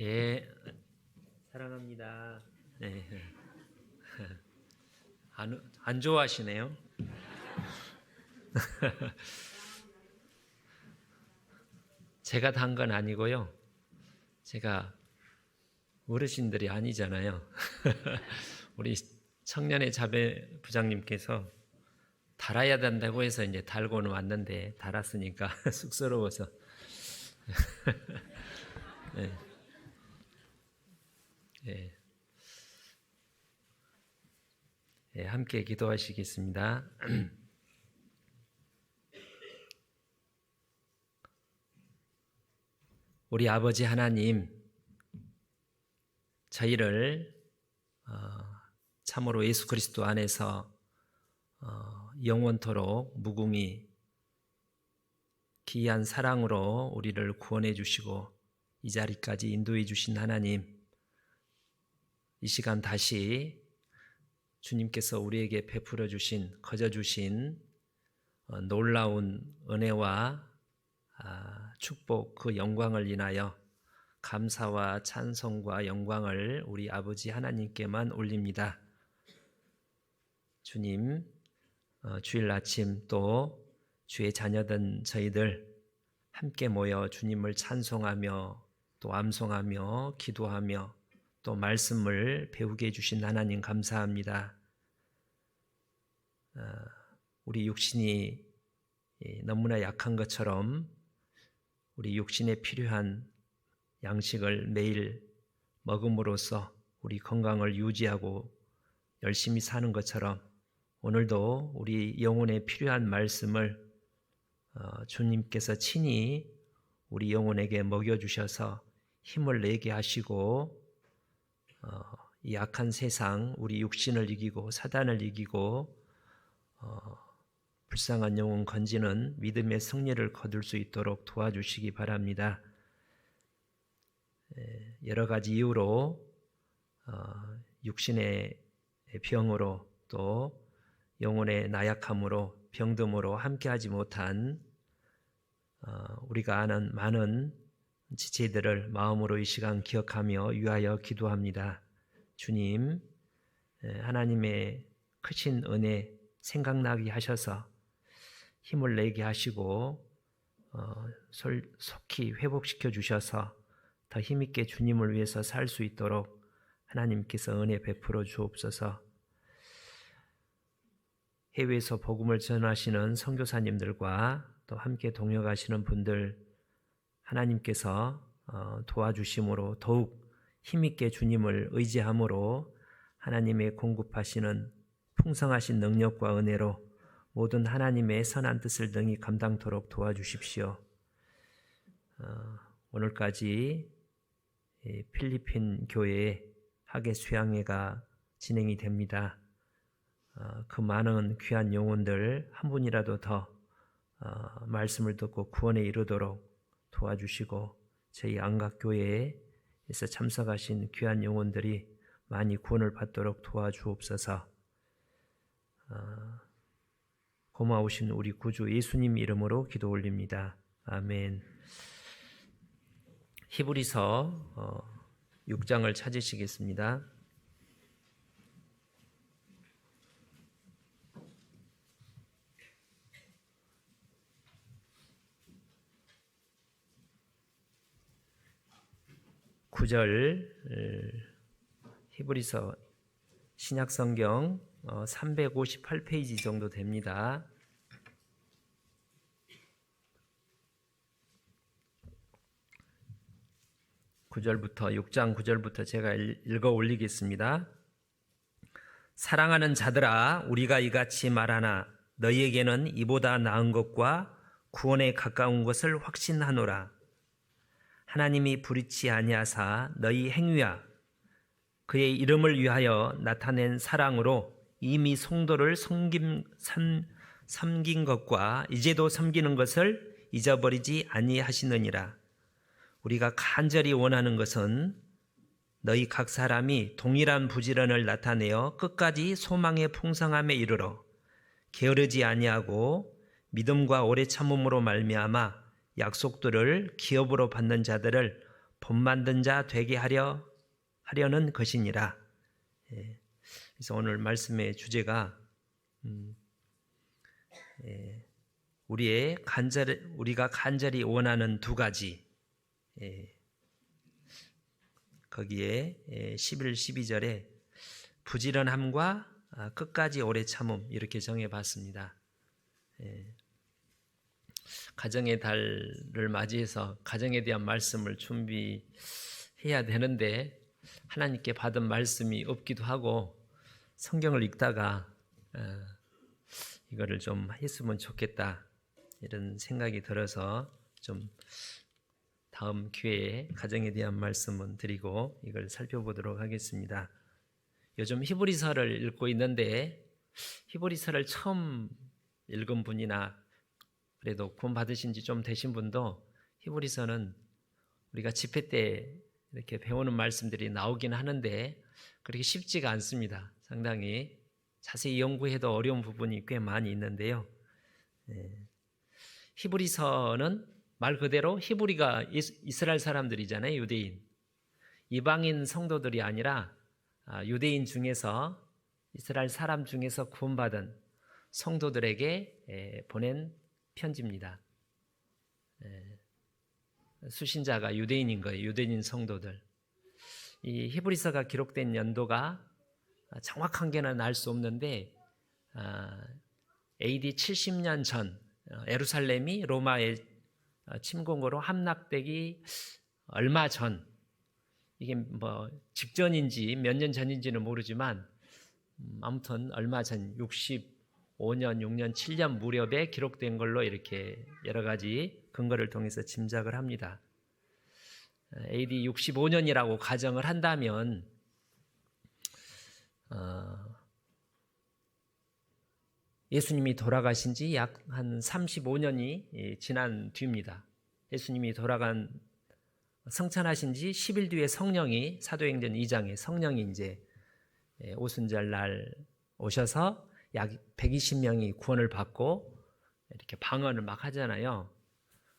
예, 사랑합니다. 네. 안 좋아하시네요. 제가 단 건 아니고요. 제가 어르신들이 아니잖아요. 우리 청년의 자매 부장님께서 달아야 된다고 해서 이제 달고는 왔는데 달았으니까 쑥스러워서. 네. 네. 네, 함께 기도하시겠습니다. 우리 아버지 하나님, 저희를 참으로 예수 그리스도 안에서 영원토록 무궁히 기이한 사랑으로 우리를 구원해 주시고 이 자리까지 인도해 주신 하나님, 이 시간 다시 주님께서 우리에게 베풀어 주신, 거저 주신 놀라운 은혜와 축복, 그 영광을 인하여 감사와 찬송과 영광을 우리 아버지 하나님께만 올립니다. 주님, 주일 아침 또 주의 자녀된 저희들 함께 모여 주님을 찬송하며 또 암송하며 기도하며 또 말씀을 배우게 해주신 하나님 감사합니다. 우리 육신이 너무나 약한 것처럼 우리 육신에 필요한 양식을 매일 먹음으로써 우리 건강을 유지하고 열심히 사는 것처럼 오늘도 우리 영혼에 필요한 말씀을 주님께서 친히 우리 영혼에게 먹여주셔서 힘을 내게 하시고 이 약한 세상, 우리 육신을 이기고 사단을 이기고 불쌍한 영혼 건지는 믿음의 승리를 거둘 수 있도록 도와주시기 바랍니다. 여러 가지 이유로 육신의 병으로 또 영혼의 나약함으로 병듦으로 함께하지 못한 우리가 아는 많은 지체들을 마음으로 이 시간 기억하며 위하여 기도합니다. 주님, 하나님의 크신 은혜 생각나게 하셔서 힘을 내게 하시고 속히 회복시켜 주셔서 더 힘있게 주님을 위해서 살 수 있도록 하나님께서 은혜 베풀어 주옵소서. 해외에서 복음을 전하시는 선교사님들과 또 함께 동역하시는 분들 하나님께서 도와주심으로 더욱 힘있게 주님을 의지함으로 하나님의 공급하시는 풍성하신 능력과 은혜로 모든 하나님의 선한 뜻을 능히 감당토록 도와주십시오. 오늘까지 필리핀 교회에 학예 수양회가 진행이 됩니다. 그 많은 귀한 영혼들 한 분이라도 더 말씀을 듣고 구원에 이르도록 도와주시고 저희 안각교회에서 참석하신 귀한 영혼들이 많이 구원을 받도록 도와주옵소서. 고마우신 우리 구주 예수님 이름으로 기도 올립니다. 아멘. 히브리서 6장을 찾으시겠습니다. 히브리서 신약성경 358페이지 정도 됩니다. 구절부터 6장 9절부터 제가 읽어 올리겠습니다. 사랑하는 자들아, 우리가 이같이 말하나 너희에게는 이보다 나은 것과 구원에 가까운 것을 확신하노라. 하나님이 불의치 아니하사 너희 행위와 그의 이름을 위하여 나타낸 사랑으로 이미 성도를 섬긴 것과 이제도 섬기는 것을 잊어버리지 아니하시느니라. 우리가 간절히 원하는 것은 너희 각 사람이 동일한 부지런을 나타내어 끝까지 소망의 풍성함에 이르러 게으르지 아니하고 믿음과 오래 참음으로 말미암아 약속들을 기업으로 받는 자들을 본 만든 자 되게 하려는 것이니라. 그래서 오늘 말씀의 주제가 우리가 간절히 원하는 두 가지, 거기에 11, 12절에 부지런함과 끝까지 오래 참음 이렇게 정해봤습니다. 가정의 달을 맞이해서 가정에 대한 말씀을 준비해야 되는데 하나님께 받은 말씀이 없기도 하고 성경을 읽다가 이거를 좀 했으면 좋겠다 이런 생각이 들어서 좀 다음 기회에 가정에 대한 말씀은 드리고 이걸 살펴보도록 하겠습니다. 요즘 히브리서를 읽고 있는데 히브리서를 처음 읽은 분이나 그래도 구원 받으신 지 좀 되신 분도 히브리서는 우리가 집회 때 이렇게 배우는 말씀들이 나오긴 하는데 그렇게 쉽지가 않습니다. 상당히 자세히 연구해도 어려운 부분이 꽤 많이 있는데요. 히브리서는 말 그대로 히브리가 이스라엘 사람들이잖아요. 유대인. 이방인 성도들이 아니라 유대인 중에서 이스라엘 사람 중에서 구원받은 성도들에게 보낸 편지입니다. 수신자가 유대인인 거예요. 유대인 성도들. 이 히브리서가 기록된 연도가 정확한 게는 알 수 없는데 AD 70년 전 예루살렘이 로마의 침공으로 함락되기 얼마 전, 이게 뭐 직전인지 몇 년 전인지는 모르지만 아무튼 얼마 전 65년, 6년, 7년 무렵에 기록된 걸로 이렇게 여러 가지 근거를 통해서 짐작을 합니다. AD 65년이라고 가정을 한다면 예수님이 돌아가신 지 약 한 35년이 지난 뒤입니다. 예수님이 성천하신 지 10일 뒤에 성령이 사도행전 2장에 성령이 이제 오순절 날 오셔서 약 120명이 구원을 받고 이렇게 방언을 막 하잖아요.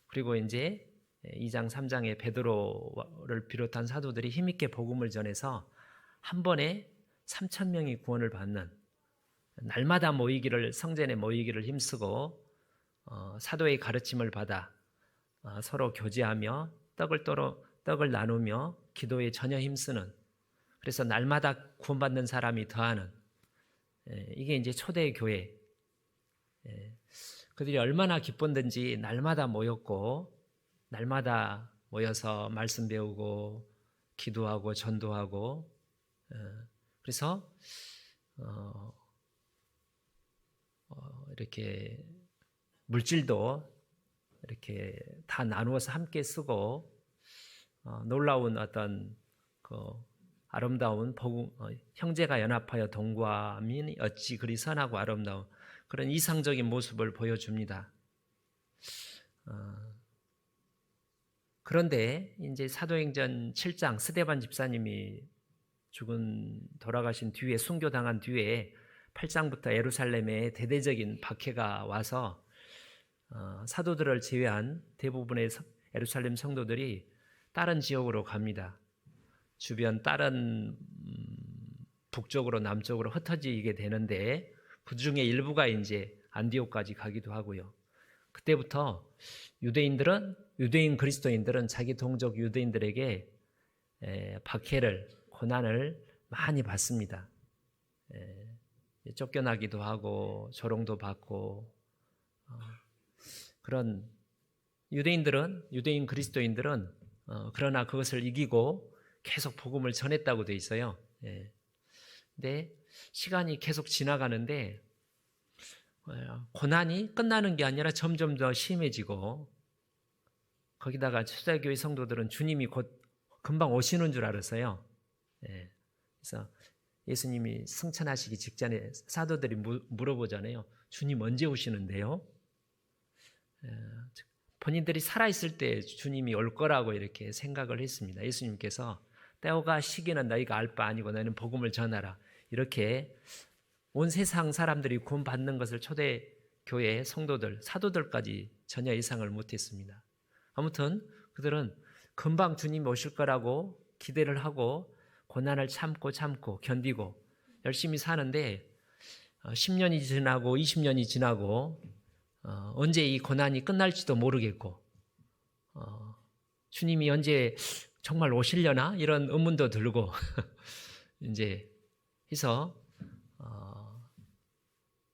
그리고 이제 2장 3장에 베드로를 비롯한 사도들이 힘있게 복음을 전해서 한 번에 3,000명이 구원을 받는, 날마다 성전에 모이기를 힘쓰고 사도의 가르침을 받아 서로 교제하며 떡을 나누며 기도에 전혀 힘쓰는, 그래서 날마다 구원받는 사람이 더하는, 이게 이제 초대 교회. 그들이 얼마나 기뻤는지 날마다 모였고 날마다 모여서 말씀 배우고 기도하고 전도하고, 그래서 이렇게 물질도 이렇게 다 나누어서 함께 쓰고 놀라운 어떤 그 아름다운 형제가 연합하여 동거함이 어찌 그리 선하고 아름다운 그런 이상적인 모습을 보여줍니다. 그런데 이제 사도행전 7장 스데반 집사님이 돌아가신 뒤에, 순교당한 뒤에 8장부터 예루살렘에 대대적인 박해가 와서 사도들을 제외한 대부분의 예루살렘 성도들이 다른 지역으로 갑니다. 주변 다른 북쪽으로 남쪽으로 흩어지게 되는데 그 중에 일부가 이제 안디옥까지 가기도 하고요. 그때부터 유대인 그리스도인들은 자기 동족 유대인들에게 박해를, 고난을 많이 받습니다. 쫓겨나기도 하고 조롱도 받고, 그런 유대인 그리스도인들은 그러나 그것을 이기고 계속 복음을 전했다고 돼 있어요. 근데 시간이 계속 지나가는데 고난이 끝나는 게 아니라 점점 더 심해지고, 거기다가 초대교회 성도들은 주님이 곧 금방 오시는 줄 알았어요. 그래서 예수님이 승천하시기 직전에 사도들이 물어보잖아요. 주님 언제 오시는데요? 본인들이 살아있을 때 주님이 올 거라고 이렇게 생각을 했습니다. 예수님께서 때오가 시기는 너희가 알 바 아니고 너희는 복음을 전하라, 이렇게 온 세상 사람들이 구원 받는 것을 초대교회 성도들, 사도들까지 전혀 예상을 못했습니다. 아무튼 그들은 금방 주님이 오실 거라고 기대를 하고 고난을 참고 견디고 열심히 사는데 10년이 지나고 20년이 지나고 언제 이 고난이 끝날지도 모르겠고 주님이 언제 정말 오시려나 이런 의문도 들고 이제 해서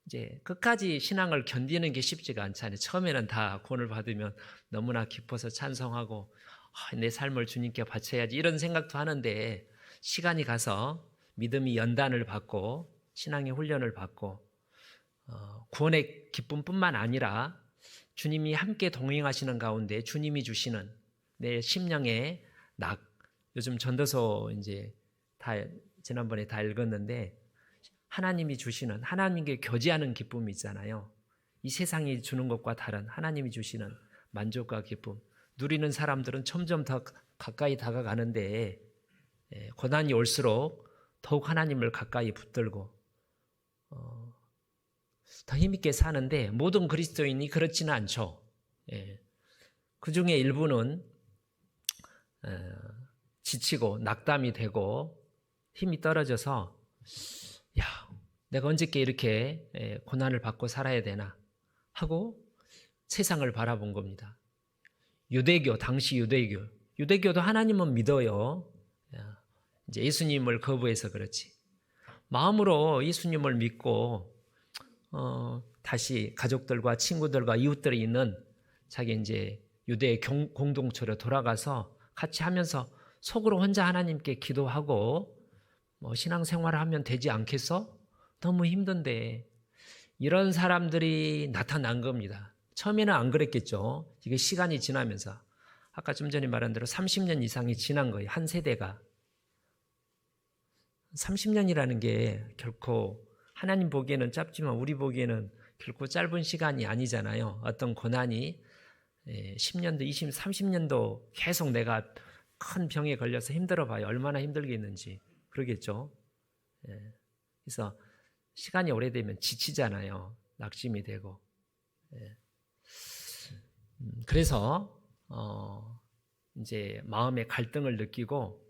이제 끝까지 신앙을 견디는 게 쉽지가 않잖아요. 처음에는 다 구원을 받으면 너무나 기뻐서 찬송하고 내 삶을 주님께 바쳐야지 이런 생각도 하는데 시간이 가서 믿음이 연단을 받고 신앙의 훈련을 받고 구원의 기쁨뿐만 아니라 주님이 함께 동행하시는 가운데 주님이 주시는 내 심령의 낙, 요즘 전도서 이제 다 지난번에 다 읽었는데 하나님이 주시는 하나님께 교제하는 기쁨이 있잖아요. 이 세상이 주는 것과 다른 하나님이 주시는 만족과 기쁨 누리는 사람들은 점점 더 가까이 다가가는데 고난이 올수록 더욱 하나님을 가까이 붙들고 더 힘있게 사는데 모든 그리스도인이 그렇지는 않죠. 그 중에 일부는 지치고 낙담이 되고 힘이 떨어져서 내가 언제께 이렇게 고난을 받고 살아야 되나 하고 세상을 바라본 겁니다. 유대교, 당시 유대교도 하나님은 믿어요. 이제 예수님을 거부해서 그렇지. 마음으로 예수님을 믿고 다시 가족들과 친구들과 이웃들이 있는 자기 이제 유대의 공동체로 돌아가서 같이 하면서 속으로 혼자 하나님께 기도하고 신앙생활을 하면 되지 않겠어? 너무 힘든데 이런 사람들이 나타난 겁니다. 처음에는 안 그랬겠죠. 이게 시간이 지나면서 아까 좀 전에 말한 대로 30년 이상이 지난 거예요. 한 세대가. 30년이라는 게 결코 하나님 보기에는 짧지만 우리 보기에는 결코 짧은 시간이 아니잖아요. 어떤 고난이 10년도, 20, 30년도 계속 내가 큰 병에 걸려서 힘들어 봐요. 얼마나 힘들겠는지. 그러겠죠. 그래서 시간이 오래되면 지치잖아요. 낙심이 되고. 그래서 이제 마음의 갈등을 느끼고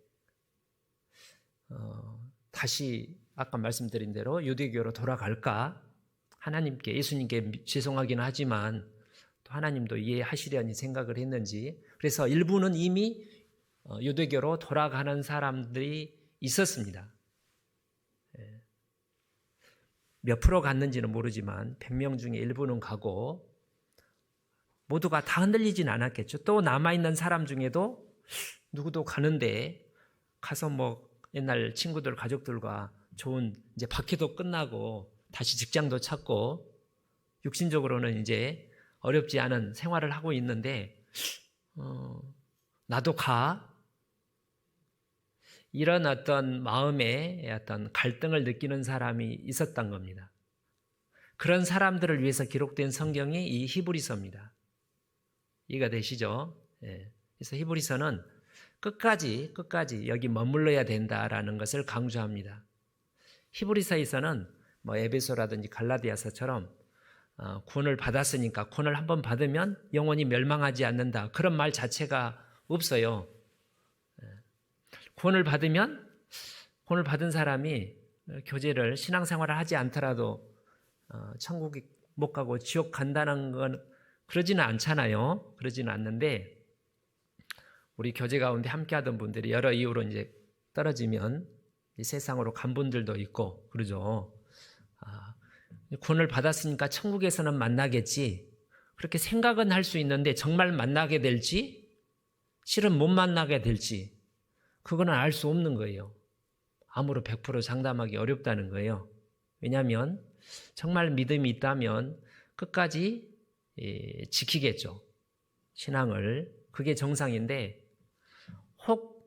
다시 아까 말씀드린 대로 유대교로 돌아갈까? 하나님께 예수님께 죄송하긴 하지만 또 하나님도 이해하시려니 생각을 했는지 그래서 일부는 이미 유대교로 돌아가는 사람들이 있었습니다. 몇 프로 갔는지는 모르지만 100명 중에 일부는 가고 모두가 다 흔들리진 않았겠죠. 또 남아있는 사람 중에도 누구도 가는데 가서 옛날 친구들 가족들과 좋은 이제 박해도 끝나고 다시 직장도 찾고 육신적으로는 이제 어렵지 않은 생활을 하고 있는데 나도 가 이런 어떤 마음의 어떤 갈등을 느끼는 사람이 있었던 겁니다. 그런 사람들을 위해서 기록된 성경이 이 히브리서입니다. 이해가 되시죠? 그래서 히브리서는 끝까지 여기 머물러야 된다라는 것을 강조합니다. 히브리서에서는 에베소라든지 갈라디아서처럼 구원을 받았으니까 구원을 한번 받으면 영원히 멸망하지 않는다. 그런 말 자체가 없어요. 구원을 받은 사람이 교제를 신앙생활을 하지 않더라도 천국에 못 가고 지옥 간다는 건 그러지는 않잖아요. 그러지는 않는데 우리 교제 가운데 함께하던 분들이 여러 이유로 이제 떨어지면 이 세상으로 간 분들도 있고 그러죠. 구원을 받았으니까 천국에서는 만나겠지. 그렇게 생각은 할 수 있는데 정말 만나게 될지 실은 못 만나게 될지 그거는 알 수 없는 거예요. 아무로 100% 장담하기 어렵다는 거예요. 왜냐하면 정말 믿음이 있다면 끝까지 지키겠죠. 신앙을. 그게 정상인데 혹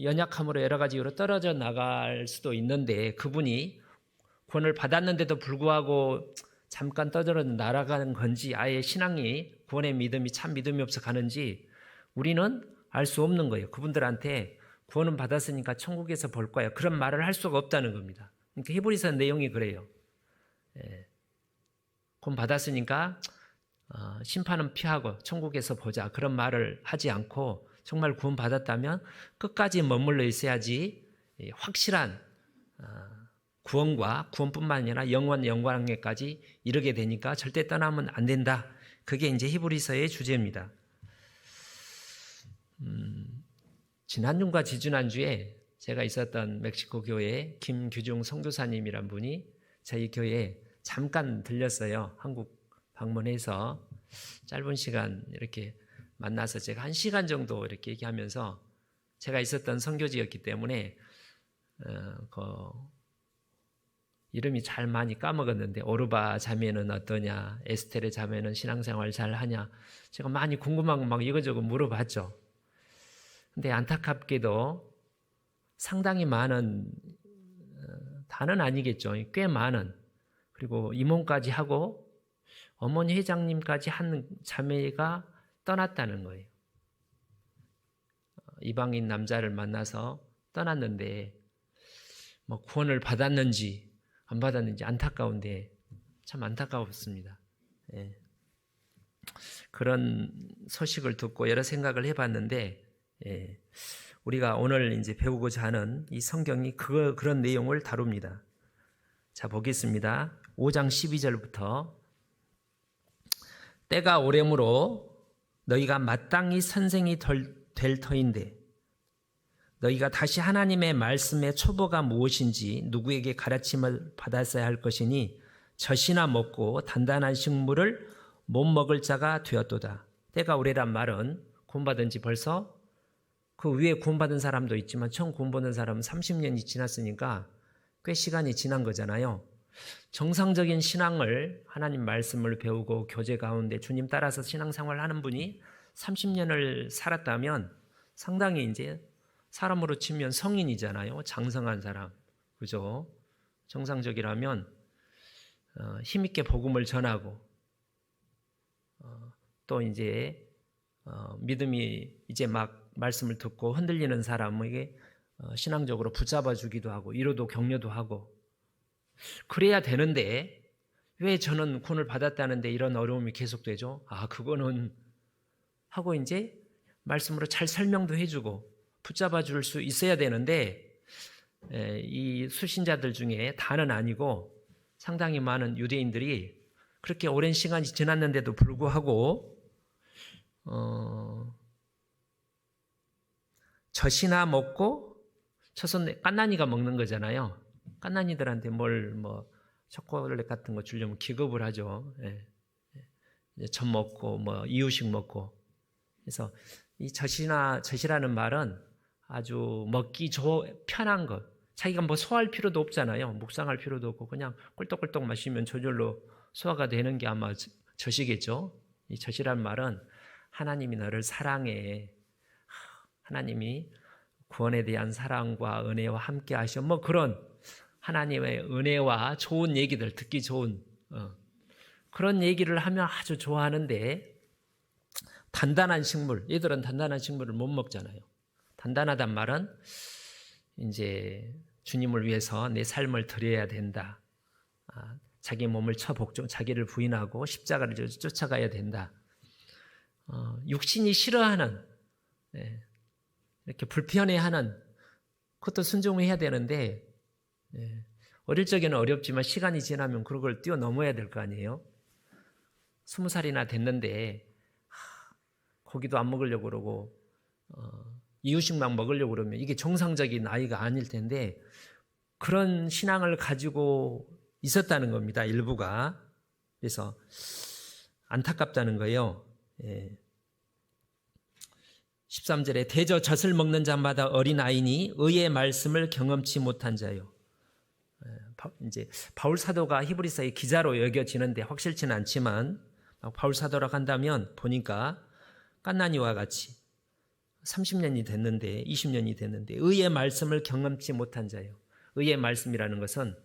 연약함으로 여러 가지 이유로 떨어져 나갈 수도 있는데 그분이 구원을 받았는데도 불구하고 잠깐 떨어져 날아가는 건지 아예 신앙이 구원의 믿음이 참 믿음이 없어 가는지 우리는 알 수 없는 거예요. 그분들한테 구원은 받았으니까 천국에서 볼 거야. 그런 말을 할 수가 없다는 겁니다. 그러니까 히브리서 내용이 그래요. 구원 받았으니까 심판은 피하고 천국에서 보자. 그런 말을 하지 않고 정말 구원받았다면 끝까지 머물러 있어야지 확실한 구원과 구원뿐만 아니라 영광에까지 이르게 되니까 절대 떠나면 안 된다. 그게 이제 히브리서의 주제입니다. 지난주과 지지난주에 제가 있었던 멕시코 교회에 김규중 선교사님이란 분이 저희 교회에 잠깐 들렸어요. 한국 방문해서 짧은 시간 이렇게 만나서 제가 1시간 정도 이렇게 얘기하면서 제가 있었던 선교지였기 때문에 이름이 잘 많이 까먹었는데 오르바 자매는 어떠냐, 에스테르 자매는 신앙생활 잘 하냐, 제가 많이 궁금한 거 막 이거저거 물어봤죠. 근데 안타깝게도 상당히 많은, 다는 아니겠죠, 꽤 많은, 그리고 임원까지 하고 어머니 회장님까지 한 자매가 떠났다는 거예요. 이방인 남자를 만나서 떠났는데 뭐 구원을 받았는지 안 받았는지 안타까운데 참 안타까웠습니다. 예. 그런 소식을 듣고 여러 생각을 해봤는데 우리가 오늘 이제 배우고자 하는 이 성경이 그런 내용을 다룹니다. 자, 보겠습니다. 5장 12절부터 때가 오래므로 너희가 마땅히 선생이 될 터인데 너희가 다시 하나님의 말씀의 초보가 무엇인지 누구에게 가르침을 받았어야 할 것이니 젖이나 먹고 단단한 식물을 못 먹을 자가 되었도다. 때가 오래란 말은 구원받은 지 벌써 그 위에 구원받은 사람도 있지만 처음 구원받은 사람은 30년이 지났으니까 꽤 시간이 지난 거잖아요. 정상적인 신앙을 하나님 말씀을 배우고 교제 가운데 주님 따라서 신앙생활을 하는 분이 30년을 살았다면 상당히 이제 사람으로 치면 성인이잖아요. 장성한 사람. 그죠? 정상적이라면 힘있게 복음을 전하고 또 이제 믿음이 이제 막 말씀을 듣고 흔들리는 사람에게 신앙적으로 붙잡아 주기도 하고 위로도 격려도 하고 그래야 되는데 왜 저는 구원을 받았다는데 이런 어려움이 계속되죠? 그거는 하고 이제 말씀으로 잘 설명도 해주고 붙잡아 줄 수 있어야 되는데 이 수신자들 중에 다는 아니고 상당히 많은 유대인들이 그렇게 오랜 시간이 지났는데도 불구하고 젖이나 먹고 젖은 깐난이가 먹는 거잖아요. 깐난이들한테 초콜릿 같은 거 주려면 기겁을 하죠. 젖 먹고 이유식 먹고. 그래서 이 젖이라는 말은 아주 먹기 편한 것. 자기가 소화할 필요도 없잖아요. 묵상할 필요도 없고 그냥 꿀떡꿀떡 마시면 저절로 소화가 되는 게 아마 젖이겠죠. 이 젖이라는 말은 하나님이 너를 사랑해. 하나님이 구원에 대한 사랑과 은혜와 함께 하셔. 그런 하나님의 은혜와 좋은 얘기들 듣기 좋은 그런 얘기를 하면 아주 좋아하는데 단단한 식물, 얘들은 단단한 식물을 못 먹잖아요. 단단하단 말은 이제 주님을 위해서 내 삶을 드려야 된다. 자기 몸을 자기를 부인하고 십자가를 쫓아가야 된다. 육신이 싫어하는 이렇게 불편해하는 그것도 순종해야 되는데 어릴 적에는 어렵지만 시간이 지나면 그걸 뛰어넘어야 될 거 아니에요. 20살이나 됐는데 고기도 안 먹으려고 그러고 이유식만 먹으려고 그러면 이게 정상적인 아이가 아닐 텐데 그런 신앙을 가지고 있었다는 겁니다. 일부가. 그래서 안타깝다는 거예요. 13절에 대저 젖을 먹는 자마다 어린아이니 의의 말씀을 경험치 못한 자요. 이제 바울 사도가 히브리서의 기자로 여겨지는데 확실치는 않지만 바울 사도라고 한다면 보니까 깐나니와 같이 30년이 됐는데 20년이 됐는데 의의 말씀을 경험치 못한 자요. 의의 말씀이라는 것은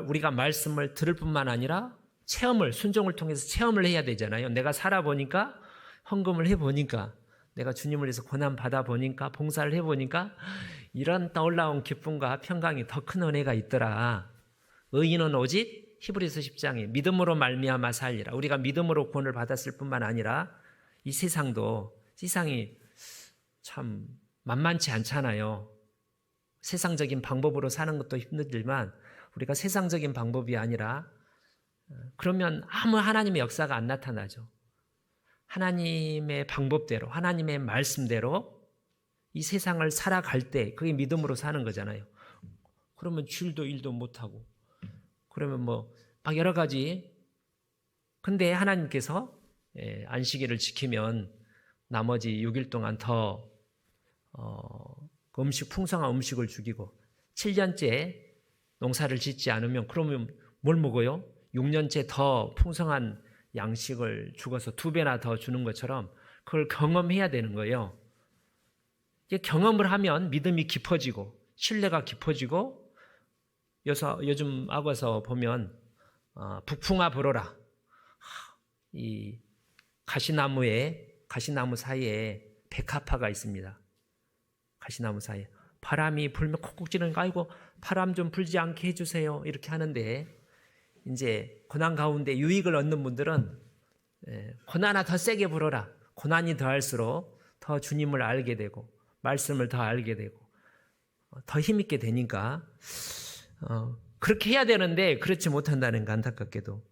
우리가 말씀을 들을 뿐만 아니라 순종을 통해서 체험을 해야 되잖아요. 내가 살아보니까 헌금을 해보니까 내가 주님을 위해서 고난 받아보니까 봉사를 해보니까 이런 떠올라온 기쁨과 평강이 더 큰 은혜가 있더라. 의인은 오직 히브리서 10장에 믿음으로 말미암아 살리라. 우리가 믿음으로 구원을 받았을 뿐만 아니라 이 세상도 세상이 참 만만치 않잖아요. 세상적인 방법으로 사는 것도 힘들지만 우리가 세상적인 방법이 아니라 그러면 아무 하나님의 역사가 안 나타나죠. 하나님의 방법대로, 하나님의 말씀대로 이 세상을 살아갈 때 그게 믿음으로 사는 거잖아요. 그러면 주일도 일도 못하고 그러면 뭐 막 여러 가지. 근데 하나님께서 안식일을 지키면 나머지 6일 동안 더 풍성한 음식을 죽이고 7년째 농사를 짓지 않으면 그러면 뭘 먹어요? 6년째 더 풍성한 양식을 죽어서 2배나 더 주는 것처럼 그걸 경험해야 되는 거예요. 이제 경험을 하면 믿음이 깊어지고 신뢰가 깊어지고 요즘 악어서 보면 북풍아 불어라. 이 가시나무 사이에 백합화가 있습니다. 가시나무 사이에 바람이 불면 콕콕 찌르는 거 아이고 바람 좀 불지 않게 해주세요 이렇게 하는데 이제 고난 가운데 유익을 얻는 분들은 고난아 더 세게 불어라. 고난이 더할수록 더 주님을 알게 되고 말씀을 더 알게 되고 더 힘있게 되니까 그렇게 해야 되는데 그렇지 못한다는 거 안타깝게도.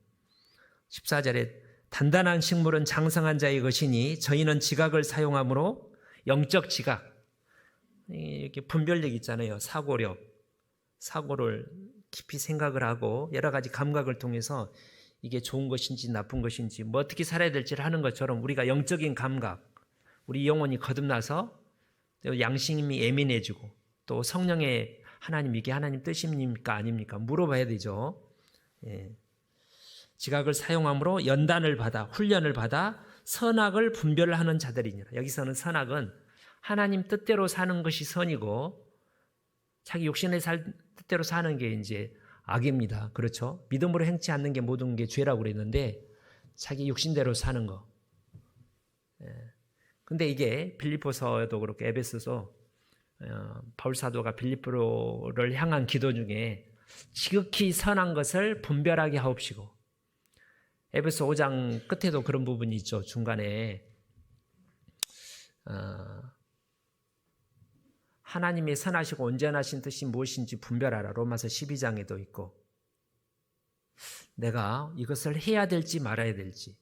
14절에 단단한 식물은 장성한 자의 것이니 저희는 지각을 사용함으로 영적 지각 이렇게 분별력 있잖아요. 사고를 깊이 생각을 하고 여러 가지 감각을 통해서 이게 좋은 것인지 나쁜 것인지 뭐 어떻게 살아야 될지를 하는 것처럼 우리가 영적인 감각, 우리 영혼이 거듭나서 양심이 예민해지고 또 성령의 하나님 이게 하나님 뜻입니까 아닙니까 물어봐야 되죠. 지각을 사용함으로 연단을 받아 훈련을 받아 선악을 분별하는 자들이니라. 여기서는 선악은 하나님 뜻대로 사는 것이 선이고 자기 욕심의 뜻대로 사는 게 이제 악입니다. 그렇죠? 믿음으로 행치 않는 게 모든 게 죄라고 그랬는데 자기 욕심대로 사는 거. 근데 이게 빌립보서도 그렇고 에베소서 바울 사도가 빌립보를 향한 기도 중에 지극히 선한 것을 분별하게 하옵시고 에베소 5장 끝에도 그런 부분이 있죠. 중간에 하나님의 선하시고 온전하신 뜻이 무엇인지 분별하라. 로마서 12장에도 있고 내가 이것을 해야 될지 말아야 될지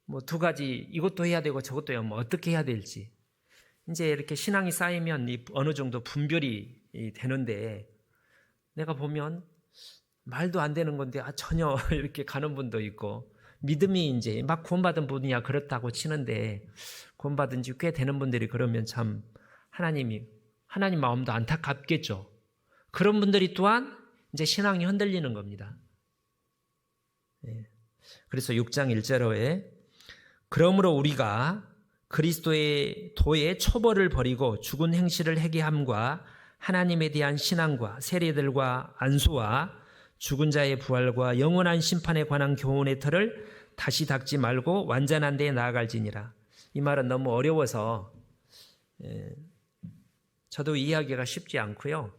뭐 2가지 이것도 해야 되고 저것도 해야 뭐 어떻게 해야 될지 이제 이렇게 신앙이 쌓이면 어느 정도 분별이 되는데 내가 보면 말도 안 되는 건데 전혀 이렇게 가는 분도 있고 믿음이 이제 막 구원받은 분이야 그렇다고 치는데 구원받은 지 꽤 되는 분들이 그러면 참 하나님 마음도 안타깝겠죠. 그런 분들이 또한 이제 신앙이 흔들리는 겁니다. 그래서 6장 1절에 그러므로 우리가 그리스도의 도의 초벌을 버리고 죽은 행실을 회개함과 하나님에 대한 신앙과 세례들과 안수와 죽은 자의 부활과 영원한 심판에 관한 교훈의 틀을 다시 닦지 말고 완전한 데에 나아갈지니라. 이 말은 너무 어려워서 저도 이해하기가 쉽지 않고요.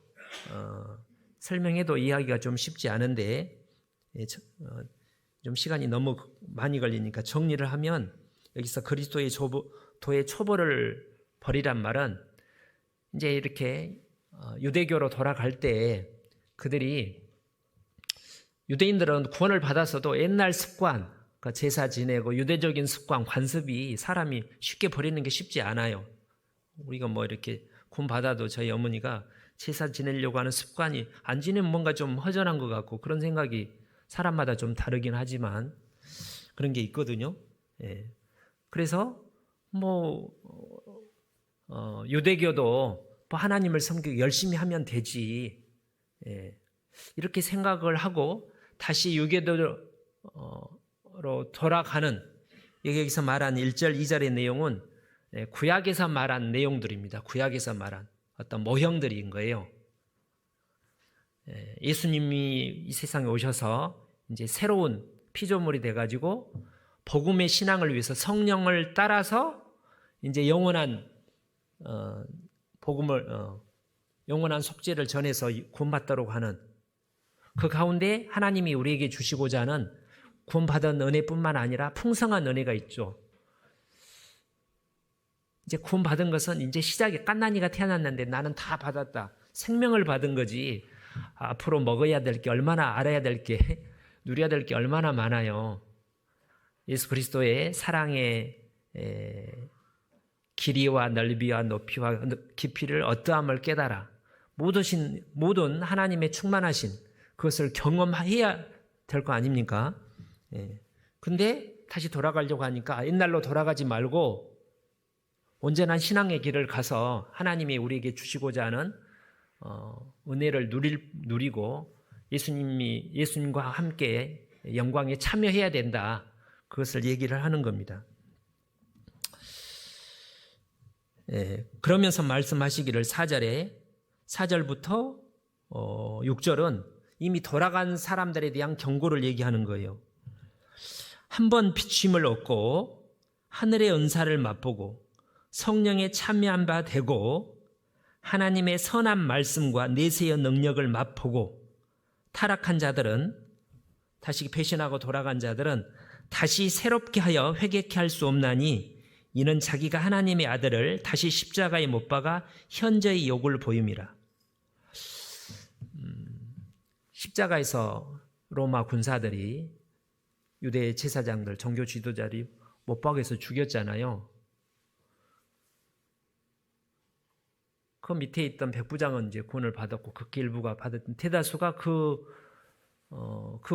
설명해도 이해하기가 좀 쉽지 않은데 좀 시간이 너무 많이 걸리니까 정리를 하면 여기서 그리스도의 도의 초벌을 버리란 말은 이제 이렇게 유대교로 돌아갈 때 그들이 유대인들은 구원을 받았어도 옛날 습관, 그러니까 제사 지내고 유대적인 습관, 관습이 사람이 쉽게 버리는 게 쉽지 않아요. 우리가 뭐 이렇게 구원 받아도 저희 어머니가 제사 지내려고 하는 습관이 안 지내면 뭔가 좀 허전한 것 같고 그런 생각이 사람마다 좀 다르긴 하지만 그런 게 있거든요. 그래서 뭐 유대교도 뭐 하나님을 섬기고 열심히 하면 되지 이렇게 생각을 하고 다시 유대교로 돌아가는 여기서 말한 1절 2절의 내용은 구약에서 말한 내용들입니다. 구약에서 말한 어떤 모형들인 거예요. 예수님이 이 세상에 오셔서 이제 새로운 피조물이 돼가지고 복음의 신앙을 위해서 성령을 따라서 이제 영원한 복음을 영원한 속죄를 전해서 구원받도록 하는 그 가운데 하나님이 우리에게 주시고자 하는 구원받은 은혜뿐만 아니라 풍성한 은혜가 있죠. 이제 구원 받은 것은 이제 시작이 갓난이가 태어났는데 나는 다 받았다. 생명을 받은 거지. 앞으로 먹어야 될 게 얼마나 알아야 될 게 누려야 될 게 얼마나 많아요. 예수 그리스도의 사랑의 길이와 넓이와 높이와 깊이를 어떠함을 깨달아 모든 하나님의 충만하신 그것을 경험해야 될 거 아닙니까? 근데 다시 돌아가려고 하니까 옛날로 돌아가지 말고 온전한 신앙의 길을 가서 하나님이 우리에게 주시고자 하는 은혜를 누리고 예수님과 함께 영광에 참여해야 된다. 그것을 얘기를 하는 겁니다. 그러면서 말씀하시기를 4절부터 6절은 이미 돌아간 사람들에 대한 경고를 얘기하는 거예요. 한번 비침을 얻고 하늘의 은사를 맛보고 성령에 참여한 바 되고 하나님의 선한 말씀과 내세의 능력을 맛보고 타락한 자들은, 다시 배신하고 돌아간 자들은 다시 새롭게 하여 회개케 할 수 없나니 이는 자기가 하나님의 아들을 다시 십자가에 못 박아 현저히 욕을 보임이라. 십자가에서 로마 군사들이 유대 제사장들, 종교 지도자들이 못 박아서 죽였잖아요. 그 밑에 있던 백부장은 이제 구원을 받았고 극히 일부가 받았던 대다수가 그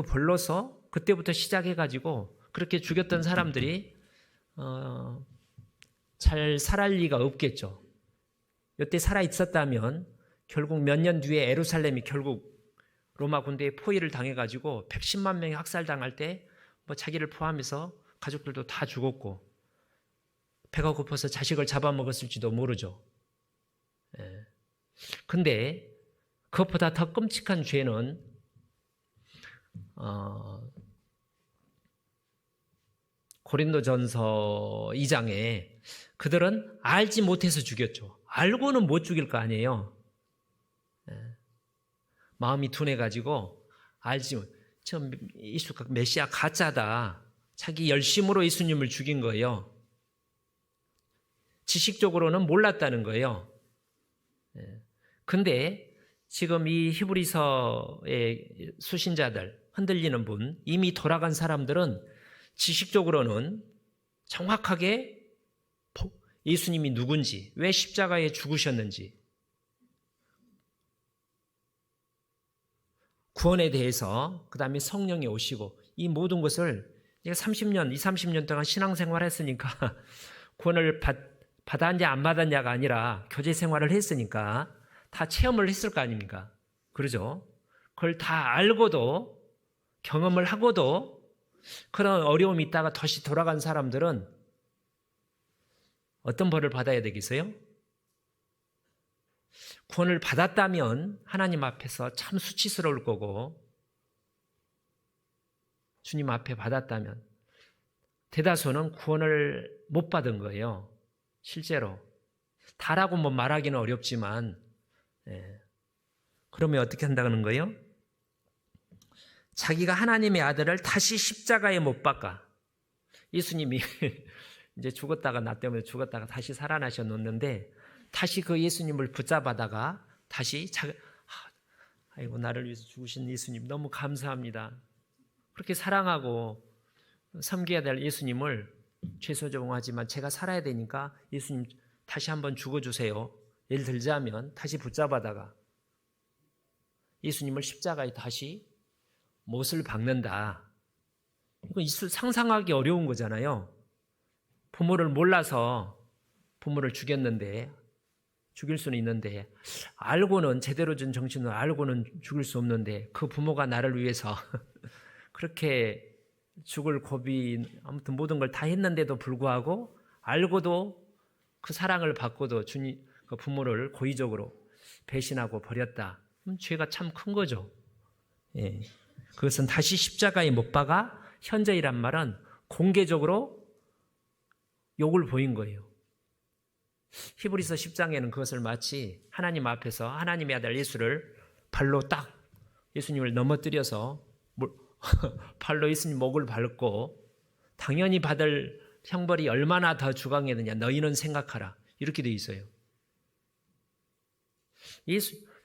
벌로서 그때부터 시작해가지고 그렇게 죽였던 사람들이 잘 살아날 리가 없겠죠. 이때 살아 있었다면 결국 몇 년 뒤에 예루살렘이 결국 로마 군대에 포위를 당해가지고 110만 명이 학살당할 때 뭐 자기를 포함해서 가족들도 다 죽었고 배가 고파서 자식을 잡아먹었을지도 모르죠. 근데 그것보다 더 끔찍한 죄는 고린도전서 2장에 그들은 알지 못해서 죽였죠. 알고는 못 죽일 거 아니에요. 마음이 둔해가지고 알지 못. 저 예수가 메시아 가짜다. 자기 열심으로 예수님을 죽인 거예요. 지식적으로는 몰랐다는 거예요. 근데 지금 이 히브리서의 수신자들, 흔들리는 분, 이미 돌아간 사람들은 지식적으로는 정확하게 예수님이 누군지, 왜 십자가에 죽으셨는지, 구원에 대해서, 그 다음에 성령이 오시고 이 모든 것을 내가 30년 동안 신앙생활 했으니까 구원을 받았냐 안 받았냐가 아니라 교제 생활을 했으니까 다 체험을 했을 거 아닙니까? 그러죠? 그걸 다 알고도, 경험을 하고도 그런 어려움이 있다가 다시 돌아간 사람들은 어떤 벌을 받아야 되겠어요? 구원을 받았다면 하나님 앞에서 참 수치스러울 거고, 주님 앞에 받았다면, 대다수는 구원을 못 받은 거예요. 실제로 다라고 뭐 말하기는 어렵지만, 그러면 어떻게 한다는 거예요? 자기가 하나님의 아들을 다시 십자가에 못 박아. 예수님이 이제 죽었다가 나 때문에 죽었다가 다시 살아나셨는데 다시 그 예수님을 붙잡아다가 다시 아이고 나를 위해서 죽으신 예수님 너무 감사합니다. 그렇게 사랑하고 섬겨야 될 예수님을 죄송하지만 제가 살아야 되니까 예수님 다시 한번 죽어주세요. 예를 들자면 다시 붙잡아다가 예수님을 십자가에 다시 못을 박는다. 이건 상상하기 어려운 거잖아요. 부모를 몰라서 부모를 죽였는데, 죽일 수는 있는데 알고는, 제대로 된 정신으로 알고는 죽일 수 없는데 그 부모가 나를 위해서 그렇게 죽을 고비, 아무튼 모든 걸 다 했는데도 불구하고 알고도 그 사랑을 받고도 주님 그 부모를 고의적으로 배신하고 버렸다. 그럼 죄가 참 큰 거죠. 그것은 다시 십자가에 못 박아 현재이란 말은 공개적으로 욕을 보인 거예요. 히브리서 10장에는 그것을 마치 하나님 앞에서 하나님의 아들 예수를 발로 딱 예수님을 넘어뜨려서 발로 예수님 목을 밟고 당연히 받을 형벌이 얼마나 더 주강했느냐 너희는 생각하라. 이렇게 돼 있어요.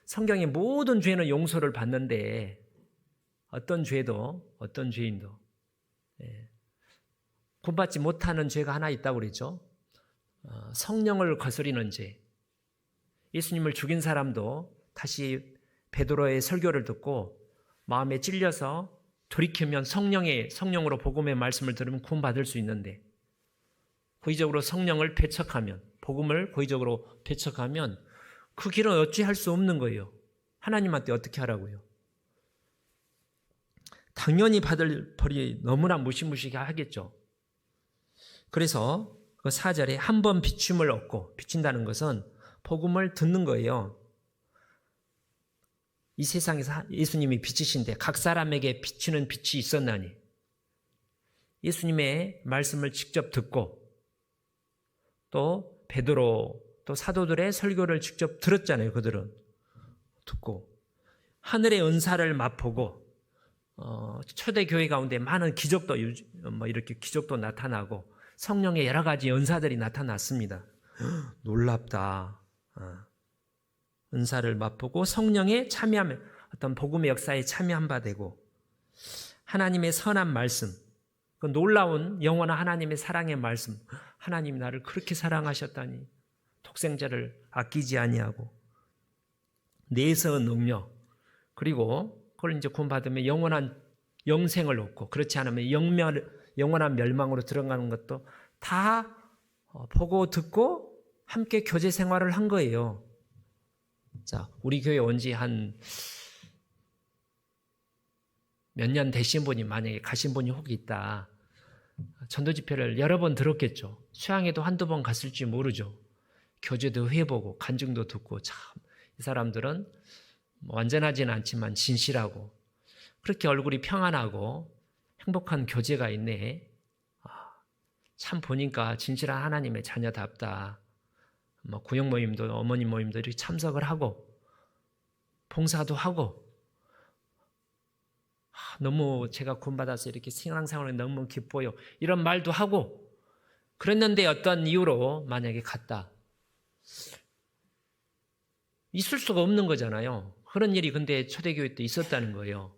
성경의 모든 죄는 용서를 받는데 어떤 죄인도 구원받지 못하는 죄가 하나 있다고 그랬죠. 성령을 거스리는 죄. 예수님을 죽인 사람도 다시 베드로의 설교를 듣고 마음에 찔려서 돌이키면 성령으로 복음의 말씀을 들으면 구원받을 수 있는데, 고의적으로 성령을 배척하면, 복음을 고의적으로 배척하면 그 길은 어찌할 수 없는 거예요. 하나님한테 어떻게 하라고요? 당연히 받을 벌이 너무나 무시무시하게 하겠죠. 그래서 그 4절에 한 번 비춤을 얻고, 비친다는 것은 복음을 듣는 거예요. 이 세상에서 예수님이 빛이신데 각 사람에게 비치는 빛이 있었나니, 예수님의 말씀을 직접 듣고 또 베드로 또 사도들의 설교를 직접 들었잖아요. 그들은 듣고 하늘의 은사를 맛보고 초대교회 가운데 많은 기적도 이렇게 기적도 나타나고 성령의 여러 가지 은사들이 나타났습니다. 놀랍다. 은사를 맛보고 성령에 참여하면 어떤 복음의 역사에 참여한 바 되고, 하나님의 선한 말씀, 그 놀라운 영원한 하나님의 사랑의 말씀, 하나님이 나를 그렇게 사랑하셨다니 독생자를 아끼지 아니하고, 내세의 능력, 그리고 그걸 이제 구원받으면 영원한 영생을 얻고, 그렇지 않으면 영원한 멸망으로 들어가는 것도 다 보고 듣고 함께 교제 생활을 한 거예요. 자, 우리 교회 온 지 한 몇 년 되신 분이 만약에 가신 분이 혹 있다. 전도 집회를 여러 번 들었겠죠. 수양에도 한두 번 갔을지 모르죠. 교제도 해보고 간증도 듣고, 참 이 사람들은 완전하지는 않지만 진실하고 그렇게 얼굴이 평안하고 행복한 교제가 있네. 참 보니까 진실한 하나님의 자녀답다. 구역 모임도 어머니 모임도 이렇게 참석을 하고 봉사도 하고, 너무 제가 구원받아서 이렇게 신앙생활에 너무 기뻐요, 이런 말도 하고 그랬는데 어떤 이유로 만약에 갔다. 있을 수가 없는 거잖아요. 그런 일이 근데 초대교회 때 있었다는 거예요.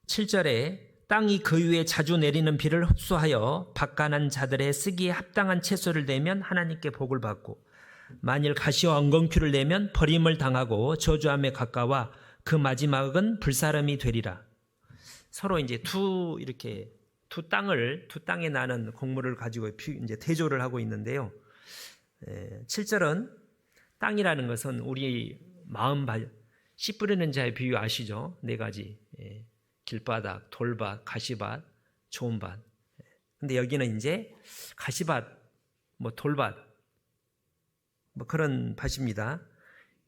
7절에 땅이 그 위에 자주 내리는 비를 흡수하여 밭가난 자들의 쓰기에 합당한 채소를 내면 하나님께 복을 받고, 만일 가시와 엉겅퀴를 내면 버림을 당하고 저주함에 가까워 그 마지막은 불사름이 되리라. 서로 이제 두 땅에 나는 곡물을 가지고 이제 대조를 하고 있는데요. 7절은 땅이라는 것은 우리 마음 씨 뿌리는 자의 비유 아시죠? 네 가지. 길바닥, 돌밭, 가시밭, 좋은 밭. 근데 여기는 이제 가시밭, 돌밭, 그런 밭입니다.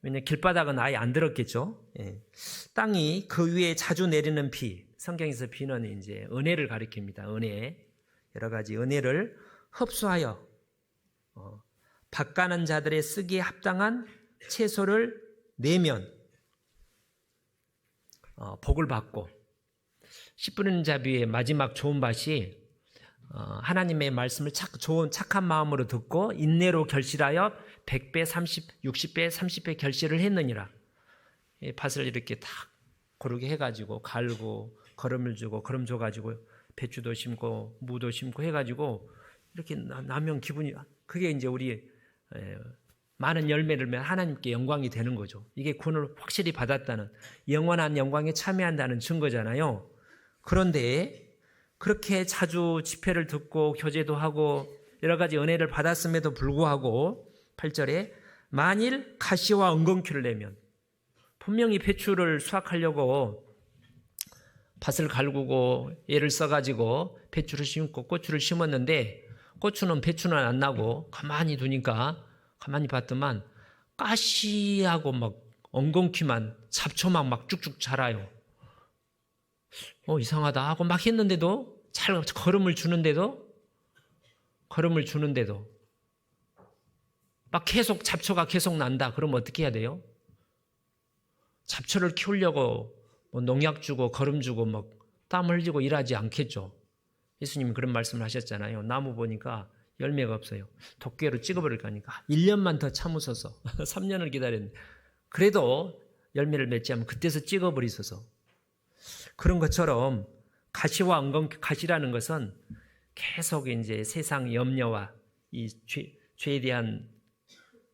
왜냐하면 길바닥은 아예 안 들었겠죠. 땅이 그 위에 자주 내리는 비, 성경에서 비는 이제 은혜를 가리킵니다. 은혜, 여러 가지 은혜를 흡수하여 밭가는 자들의 쓰기에 합당한 채소를 내면 복을 받고, 씨 뿌리는 자비의 마지막 좋은 밭이 하나님의 말씀을 착한 마음으로 듣고 인내로 결실하여 100배, 60배, 30배 결실을 했느니라. 밭을 이렇게 딱 고르게 해가지고 갈고 거름을 주고 거름 줘가지고 배추도 심고 무도 심고 해가지고 이렇게 나면 기분이, 그게 이제 우리 많은 열매를 맺으면 하나님께 영광이 되는 거죠. 이게 구원을 확실히 받았다는, 영원한 영광에 참여한다는 증거잖아요. 그런데 그렇게 자주 집회를 듣고 교제도 하고 여러 가지 은혜를 받았음에도 불구하고 8절에 만일 가시와 엉겅퀴를 내면, 분명히 배추를 수확하려고 밭을 갈구고 애를 써가지고 배추를 심고 고추를 심었는데 배추는 안 나고 가만히 두니까, 가만히 봤더만 가시하고 막 엉겅퀴만, 잡초만 막 쭉쭉 자라요. 이상하다 하고 막 했는데도, 잘 걸음을 주는데도 막 계속 잡초가 계속 난다. 그러면 어떻게 해야 돼요? 잡초를 키우려고 농약 주고 거름 주고 막 땀 흘리고 일하지 않겠죠. 예수님이 그런 말씀을 하셨잖아요. 나무 보니까 열매가 없어요. 도끼로 찍어버릴 거니까 1년만 더 참으소서. 3년을 기다렸는데 그래도 열매를 맺지 않으면 그때서 찍어버리소서. 그런 것처럼 가시와 가시라는 것은 계속 이제 세상 염려와 이 죄에 대한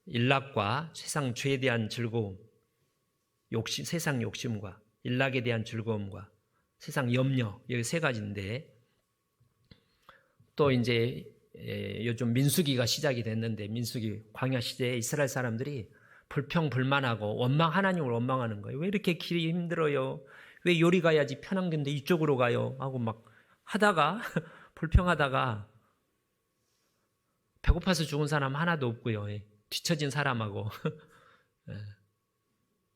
일락과 세상 죄에 대한 즐거움, 세상 욕심과 일락에 대한 즐거움과 세상 염려, 여기 세 가지인데, 또 이제 요즘 민수기가 시작이 됐는데, 민수기 광야 시대에 이스라엘 사람들이 불평불만하고 하나님을 원망하는 거예요. 왜 이렇게 길이 힘들어요? 왜 요리 가야지 편한 건데 이쪽으로 가요? 하고 막 하다가 불평하다가 배고파서 죽은 사람 하나도 없고요. 뒤처진 사람하고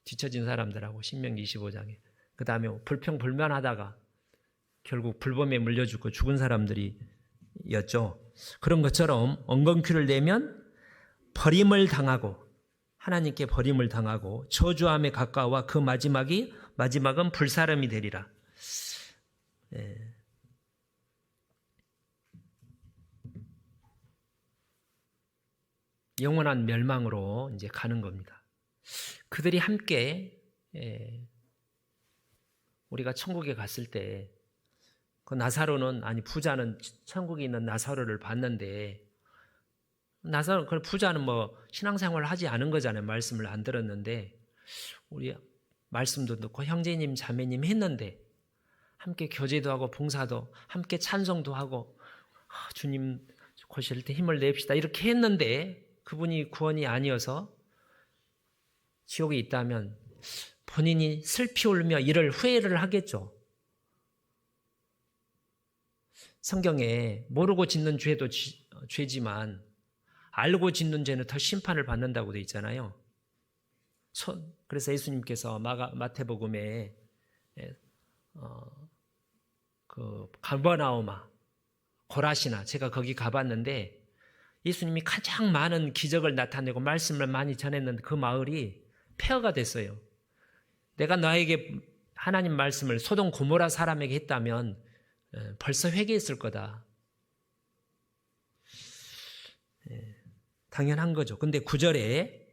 뒤처진 사람들하고 신명기 25장에 그 다음에 불평불만하다가 결국 불범에 물려 죽은 사람들이었죠. 그런 것처럼 엉겅퀴를 내면 버림을 당하고 하나님께 버림을 당하고 저주함에 가까워 그 마지막은 불사름이 되리라. 영원한 멸망으로 이제 가는 겁니다. 그들이 함께 우리가 천국에 갔을 때 그 나사로는 부자는 천국에 있는 나사로를 봤는데 그 부자는 뭐 신앙생활을 하지 않은 거잖아요. 말씀을 안 들었는데 우리 말씀도 듣고 형제님 자매님 했는데 함께 교제도 하고 봉사도 함께 찬송도 하고 주님 오실 때 힘을 냅시다 이렇게 했는데 그분이 구원이 아니어서 지옥에 있다면 본인이 슬피 울며 이를 후회를 하겠죠. 성경에 모르고 짓는 죄도 죄지만 알고 짓는 죄는 더 심판을 받는다고 되어 있잖아요. 그래서 예수님께서 마태복음에 그 가버나움아 고라시나 제가 거기 가봤는데 예수님이 가장 많은 기적을 나타내고 말씀을 많이 전했는데 그 마을이 폐허가 됐어요. 내가 너에게 하나님 말씀을 소돔 고모라 사람에게 했다면 벌써 회개했을 거다. 당연한 거죠. 근데 9절에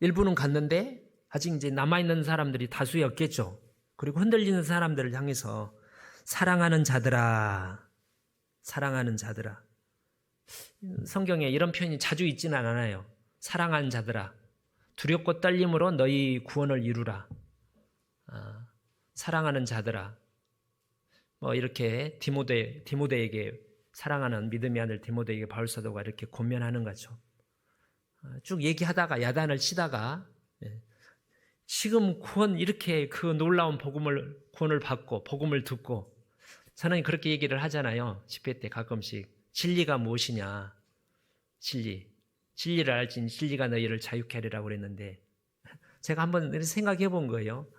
일부는 갔는데 아직 이제 남아있는 사람들이 다수였겠죠. 그리고 흔들리는 사람들을 향해서 사랑하는 자들아. 성경에 이런 표현이 자주 있지는 않아요. 사랑하는 자들아. 두렵고 떨림으로 너희 구원을 이루라. 사랑하는 자들아. 뭐 이렇게 디모데에게 사랑하는 믿음의 아들 디모데에게 바울 사도가 이렇게 권면하는 거죠. 쭉 얘기하다가 야단을 치다가 지금 구원 이렇게 그 놀라운 구원을 받고 복음을 듣고 저는 그렇게 얘기를 하잖아요. 집회 때 가끔씩 진리가 무엇이냐. 진리를 알지니 진리가 너희를 자유케 하리라고 그랬는데 제가 한번 생각해 본 거예요.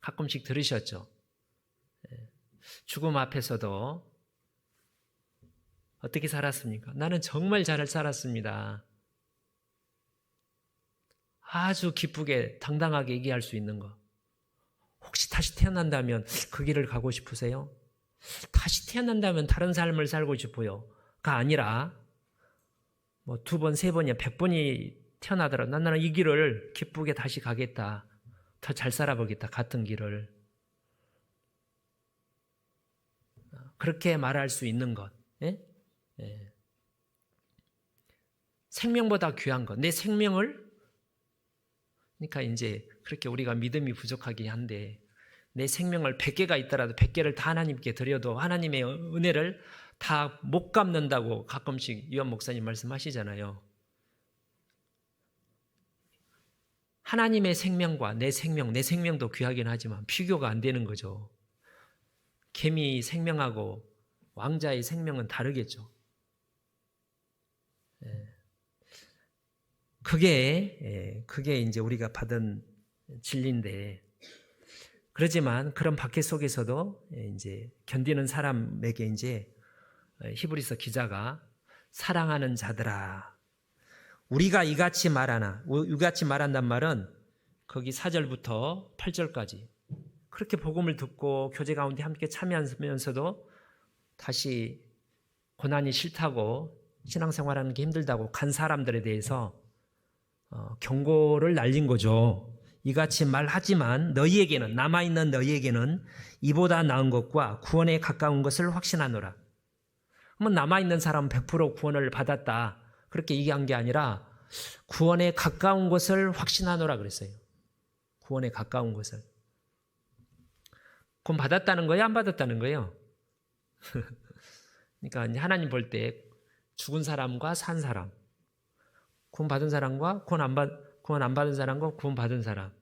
가끔씩 들으셨죠. 죽음 앞에서도 어떻게 살았습니까? 나는 정말 잘 살았습니다. 아주 기쁘게 당당하게 얘기할 수 있는 거. 혹시 다시 태어난다면 그 길을 가고 싶으세요? 다시 태어난다면 다른 삶을 살고 싶어요.가 아니라 뭐 2번, 3번이야 100번이 태어나더라도 나는 이 길을 기쁘게 다시 가겠다. 더 잘 살아보겠다. 같은 길을. 그렇게 말할 수 있는 것. 생명보다 귀한 것. 내 생명을 그러니까 이제 그렇게 우리가 믿음이 부족하긴 한데 내 생명을 100개가 있더라도 100개를 다 하나님께 드려도 하나님의 은혜를 다 못 갚는다고 가끔씩 유한 목사님 말씀하시잖아요. 하나님의 생명과 내 생명도 귀하긴 하지만 비교가 안 되는 거죠. 개미 생명하고 왕자의 생명은 다르겠죠. 그게 이제 우리가 받은 진리인데, 그렇지만 그런 박해 속에서도 이제 견디는 사람에게 이제 히브리서 기자가 사랑하는 자들아, 우리가 이같이 말한단 말은 거기 4절부터 8절까지 그렇게 복음을 듣고 교제 가운데 함께 참여하면서도 다시 고난이 싫다고 신앙생활하는 게 힘들다고 간 사람들에 대해서 경고를 날린 거죠. 이같이 말하지만 너희에게는, 남아있는 너희에게는 이보다 나은 것과 구원에 가까운 것을 확신하노라. 그러면 남아있는 사람은 100% 구원을 받았다, 그렇게 얘기한 게 아니라 구원에 가까운 것을 확신하노라 그랬어요. 구원에 가까운 것을. 구원 받았다는 거예요? 안 받았다는 거예요? 그러니까 하나님 볼 때 죽은 사람과 산 사람, 구원 받은 사람과 구원 안 받은 사람과 구원 받은 사람.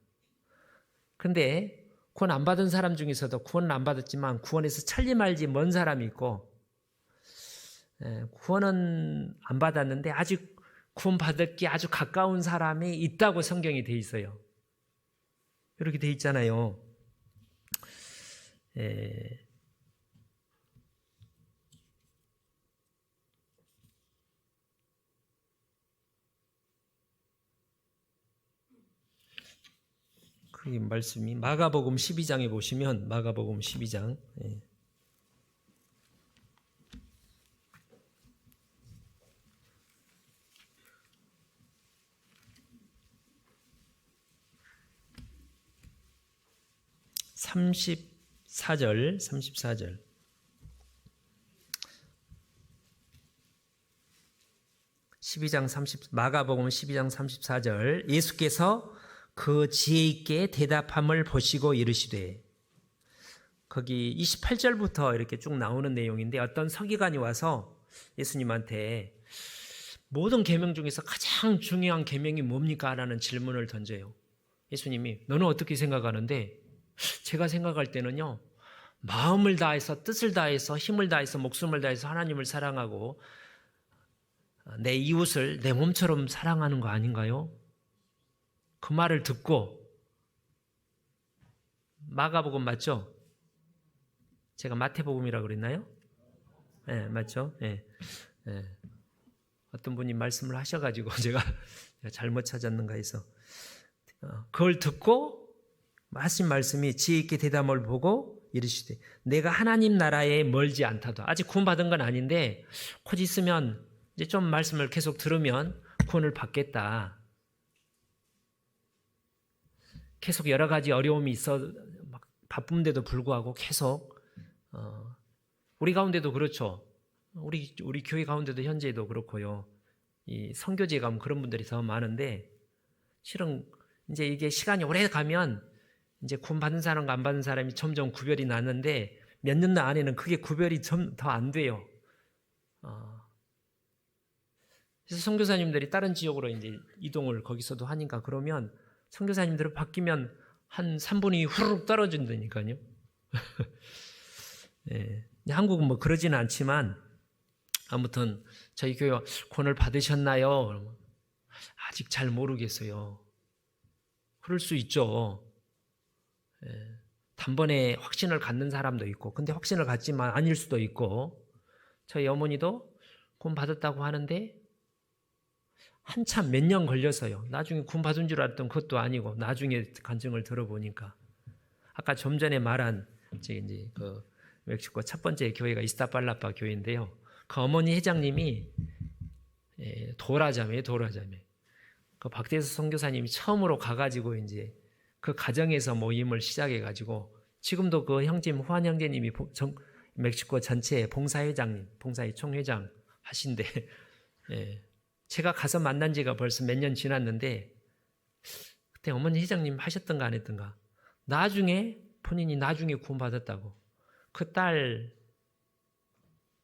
근데 구원 안 받은 사람 중에서도 구원은 안 받았지만 구원에서 찰리 말지 먼 사람이 있고, 구원은 안 받았는데 아직 구원 받을 게 아주 가까운 사람이 있다고 성경이 돼 있어요. 이렇게 돼 있잖아요. 그 말씀이 마가복음 12장에 보시면, 마가복음 12장 34절 마가복음 12장 34절, 예수께서 그 지혜 있게 대답함을 보시고 이르시되, 거기 28절부터 이렇게 쭉 나오는 내용인데, 어떤 서기관이 와서 예수님한테 모든 계명 중에서 가장 중요한 계명이 뭡니까? 라는 질문을 던져요. 예수님이 너는 어떻게 생각하는데, 제가 생각할 때는요, 마음을 다해서, 뜻을 다해서, 힘을 다해서, 목숨을 다해서 하나님을 사랑하고 내 이웃을 내 몸처럼 사랑하는 거 아닌가요? 그 말을 듣고, 마가복음 맞죠? 제가 마태복음이라고 그랬나요? 네, 맞죠? 네. 네. 어떤 분이 말씀을 하셔가지고 제가 잘못 찾았는가 해서, 그걸 듣고 하신 말씀이 지혜 있게 대답을 보고 이르시되, 내가 하나님 나라에 멀지 않다도, 아직 구원받은 건 아닌데 곧 있으면 이제 좀 말씀을 계속 들으면 구원을 받겠다. 계속 여러 가지 어려움이 있어 막 바쁜데도 불구하고 계속 우리 가운데도 그렇죠. 우리 교회 가운데도 현재도 그렇고요. 이 선교지에 가면 그런 분들이 더 많은데, 실은 이제 이게 시간이 오래 가면 이제 구원 받은 사람과 안 받은 사람이 점점 구별이 나는데, 몇 년 안에는 그게 구별이 좀 더 안 돼요. 그래서 선교사님들이 다른 지역으로 이제 이동을 거기서도 하니까, 그러면 선교사님들을 바뀌면 한 3분이 후루룩 떨어진다니까요. 네. 한국은 뭐 그러지는 않지만, 아무튼 저희 교회 구원을 받으셨나요? 아직 잘 모르겠어요. 그럴 수 있죠. 단번에 확신을 갖는 사람도 있고, 근데 확신을 갖지만 아닐 수도 있고, 저희 어머니도 구원 받았다고 하는데 한참 몇 년 걸려서요. 나중에 구원 받은 줄 알았던 것도 아니고, 나중에 간증을 들어보니까, 아까 좀 전에 말한 이제 그 멕시코 첫 번째 교회가 이스타팔라파 교회인데요. 그 어머니 회장님이 도라자매. 그 박대수 선교사님이 처음으로 가가지고 이제 그 가정에서 모임을 시작해가지고, 지금도 그 형님 후안 형제님이 멕시코 전체 봉사회장님, 봉사회 총회장 하신데, 제가 가서 만난 지가 벌써 몇 년 지났는데, 그때 어머니 회장님 하셨던가 안 했던가, 본인이 나중에 구원받았다고. 그 딸,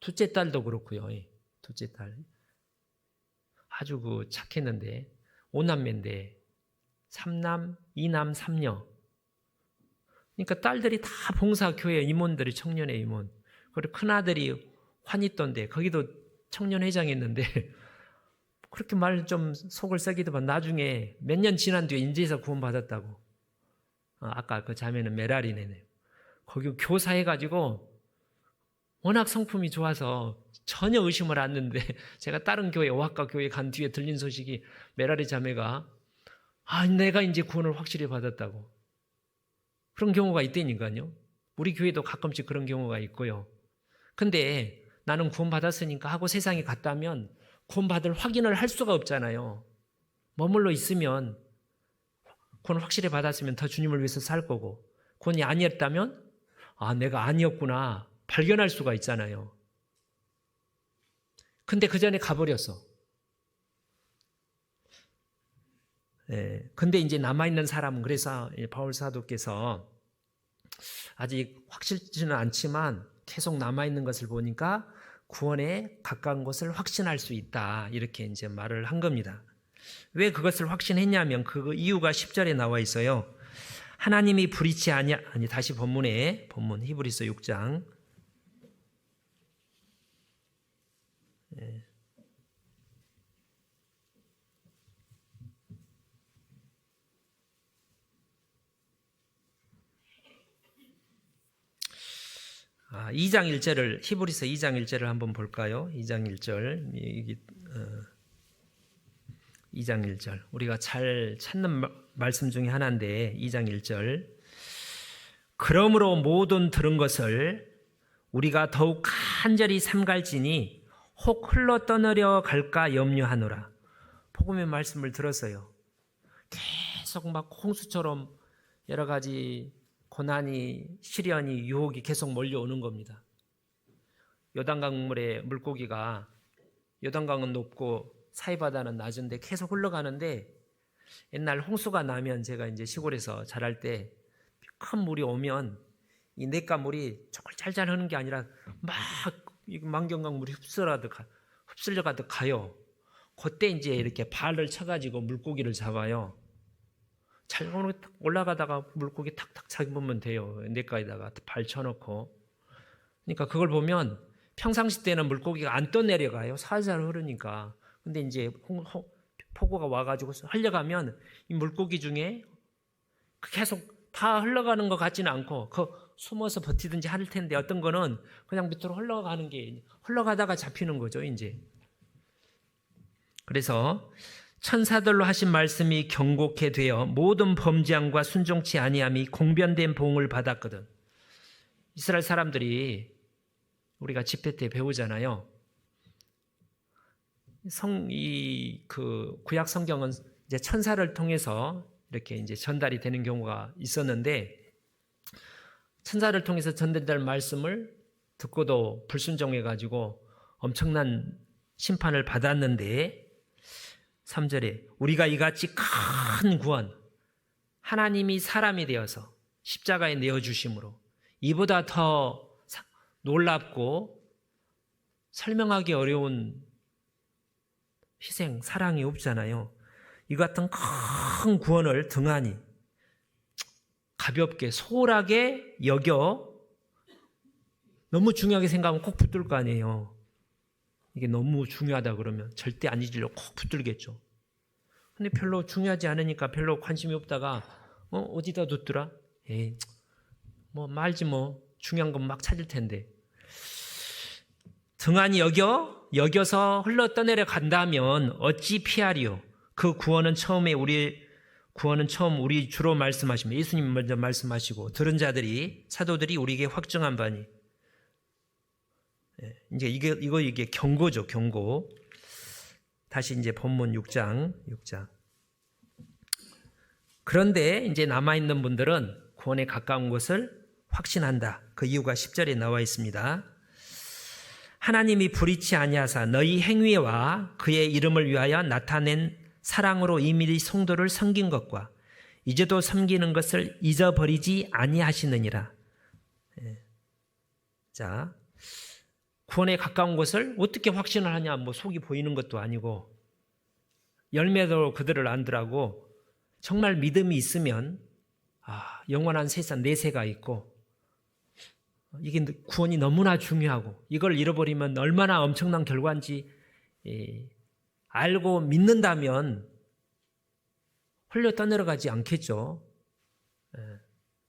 둘째 딸도 그렇고요. 둘째 딸 아주 그 착했는데, 5남매인데 3남, 2남, 3녀. 그러니까 딸들이 다 봉사교회 임원들이, 청년회 임원. 그리고 큰아들이 환희또인데 거기도 청년회장했는데 그렇게 말 좀 속을 썩이더만 나중에 몇 년 지난 뒤에 인제에서 구원받았다고. 아까 그 자매는 메라리네요. 거기 교사해가지고 워낙 성품이 좋아서 전혀 의심을 안 했는데, 제가 다른 교회, 오학과 교회 간 뒤에 들린 소식이 메라리 자매가 내가 이제 구원을 확실히 받았다고. 그런 경우가 있다니까요. 우리 교회도 가끔씩 그런 경우가 있고요. 근데 나는 구원받았으니까 하고 세상에 갔다면 구원받을 확인을 할 수가 없잖아요. 머물러 있으면 구원 확실히 받았으면 더 주님을 위해서 살 거고, 구원이 아니었다면 내가 아니었구나 발견할 수가 있잖아요. 근데 그 전에 가버렸어. 근데 이제 남아있는 사람은, 그래서 바울 사도께서 아직 확실치는 않지만 계속 남아있는 것을 보니까 구원에 가까운 것을 확신할 수 있다, 이렇게 이제 말을 한 겁니다. 왜 그것을 확신했냐면 그 이유가 10절에 나와 있어요. 하나님이 불의치 다시 본문 히브리서 6장. 아, 2장 1절을, 히브리서 2장 1절을 한번 볼까요? 2장 1절. 2장 1절. 우리가 잘 찾는 말씀 중에 하나인데 2장 1절. 그러므로 모든 들은 것을 우리가 더욱 간절히 삼갈지니 혹 흘러 떠내려 갈까 염려하노라. 복음의 말씀을 들었어요. 계속 막 홍수처럼 여러 가지 고난이, 시련이, 유혹이 계속 몰려오는 겁니다. 요단강 물에 물고기가, 요단강은 높고 사이바다는 낮은데 계속 흘러가는데, 옛날 홍수가 나면 제가 이제 시골에서 자랄 때 큰 물이 오면 이 냇가 물이 조금 짤짤 흐는 게 아니라 막 만경강 물이 흡슬려가듯 가요. 그때 이제 이렇게 발을 쳐가지고 물고기를 잡아요. 잘 올라가다가 물고기 탁탁 잡으면 돼요. 냇가에다가 발 쳐놓고. 그러니까 그걸 보면 평상시 때는 물고기가 안 떠내려가요. 살살 흐르니까. 근데 이제 폭우가 와가지고 흘려가면 이 물고기 중에 계속 다 흘러가는 것 같지는 않고 숨어서 버티든지 할 텐데, 어떤 거는 그냥 밑으로 흘러가는 게, 흘러가다가 잡히는 거죠, 이제. 그래서 천사들로 하신 말씀이 경고케 되어 모든 범죄함과 순종치 아니함이 공변된 보응을 받았거든. 이스라엘 사람들이 우리가 집회 때 배우잖아요. 구약 성경은 이제 천사를 통해서 이렇게 이제 전달이 되는 경우가 있었는데, 천사를 통해서 전달될 말씀을 듣고도 불순종해가지고 엄청난 심판을 받았는데, 3절에 우리가 이같이 큰 구원, 하나님이 사람이 되어서 십자가에 내어주심으로, 이보다 더 놀랍고 설명하기 어려운 희생, 사랑이 없잖아요. 이 같은 큰 구원을 등한히 가볍게 소홀하게 여겨 너무 중요하게 생각하면 꼭 붙들 거 아니에요. 이게 너무 중요하다 그러면 절대 안 잊으려고 꼭 붙들겠죠. 근데 별로 중요하지 않으니까 별로 관심이 없다가 어디다 뒀더라? 에이, 말지 중요한 건 막 찾을 텐데. 등한히 여겨서 흘러 떠내려 간다면 어찌 피하리요? 그 구원은 처음 우리 주로 말씀하시면 예수님 먼저 말씀하시고 들은 자들이, 사도들이 우리에게 확증한 바니. 이제 이게 경고죠, 경고. 다시 이제 본문 6장. 그런데 이제 남아있는 분들은 구원에 가까운 것을 확신한다. 그 이유가 10절에 나와 있습니다. 하나님이 불의치 아니하사 너희 행위와 그의 이름을 위하여 나타낸 사랑으로 이미 성도를 섬긴 것과 이제도 섬기는 것을 잊어버리지 아니하시느니라. 자, 구원에 가까운 것을 어떻게 확신을 하냐? 속이 보이는 것도 아니고 열매도 그들을 안더라고. 정말 믿음이 있으면 영원한 세상 내세가 있고, 이게 구원이 너무나 중요하고 이걸 잃어버리면 얼마나 엄청난 결과인지 알고 믿는다면 흘려 떠내려가지 않겠죠.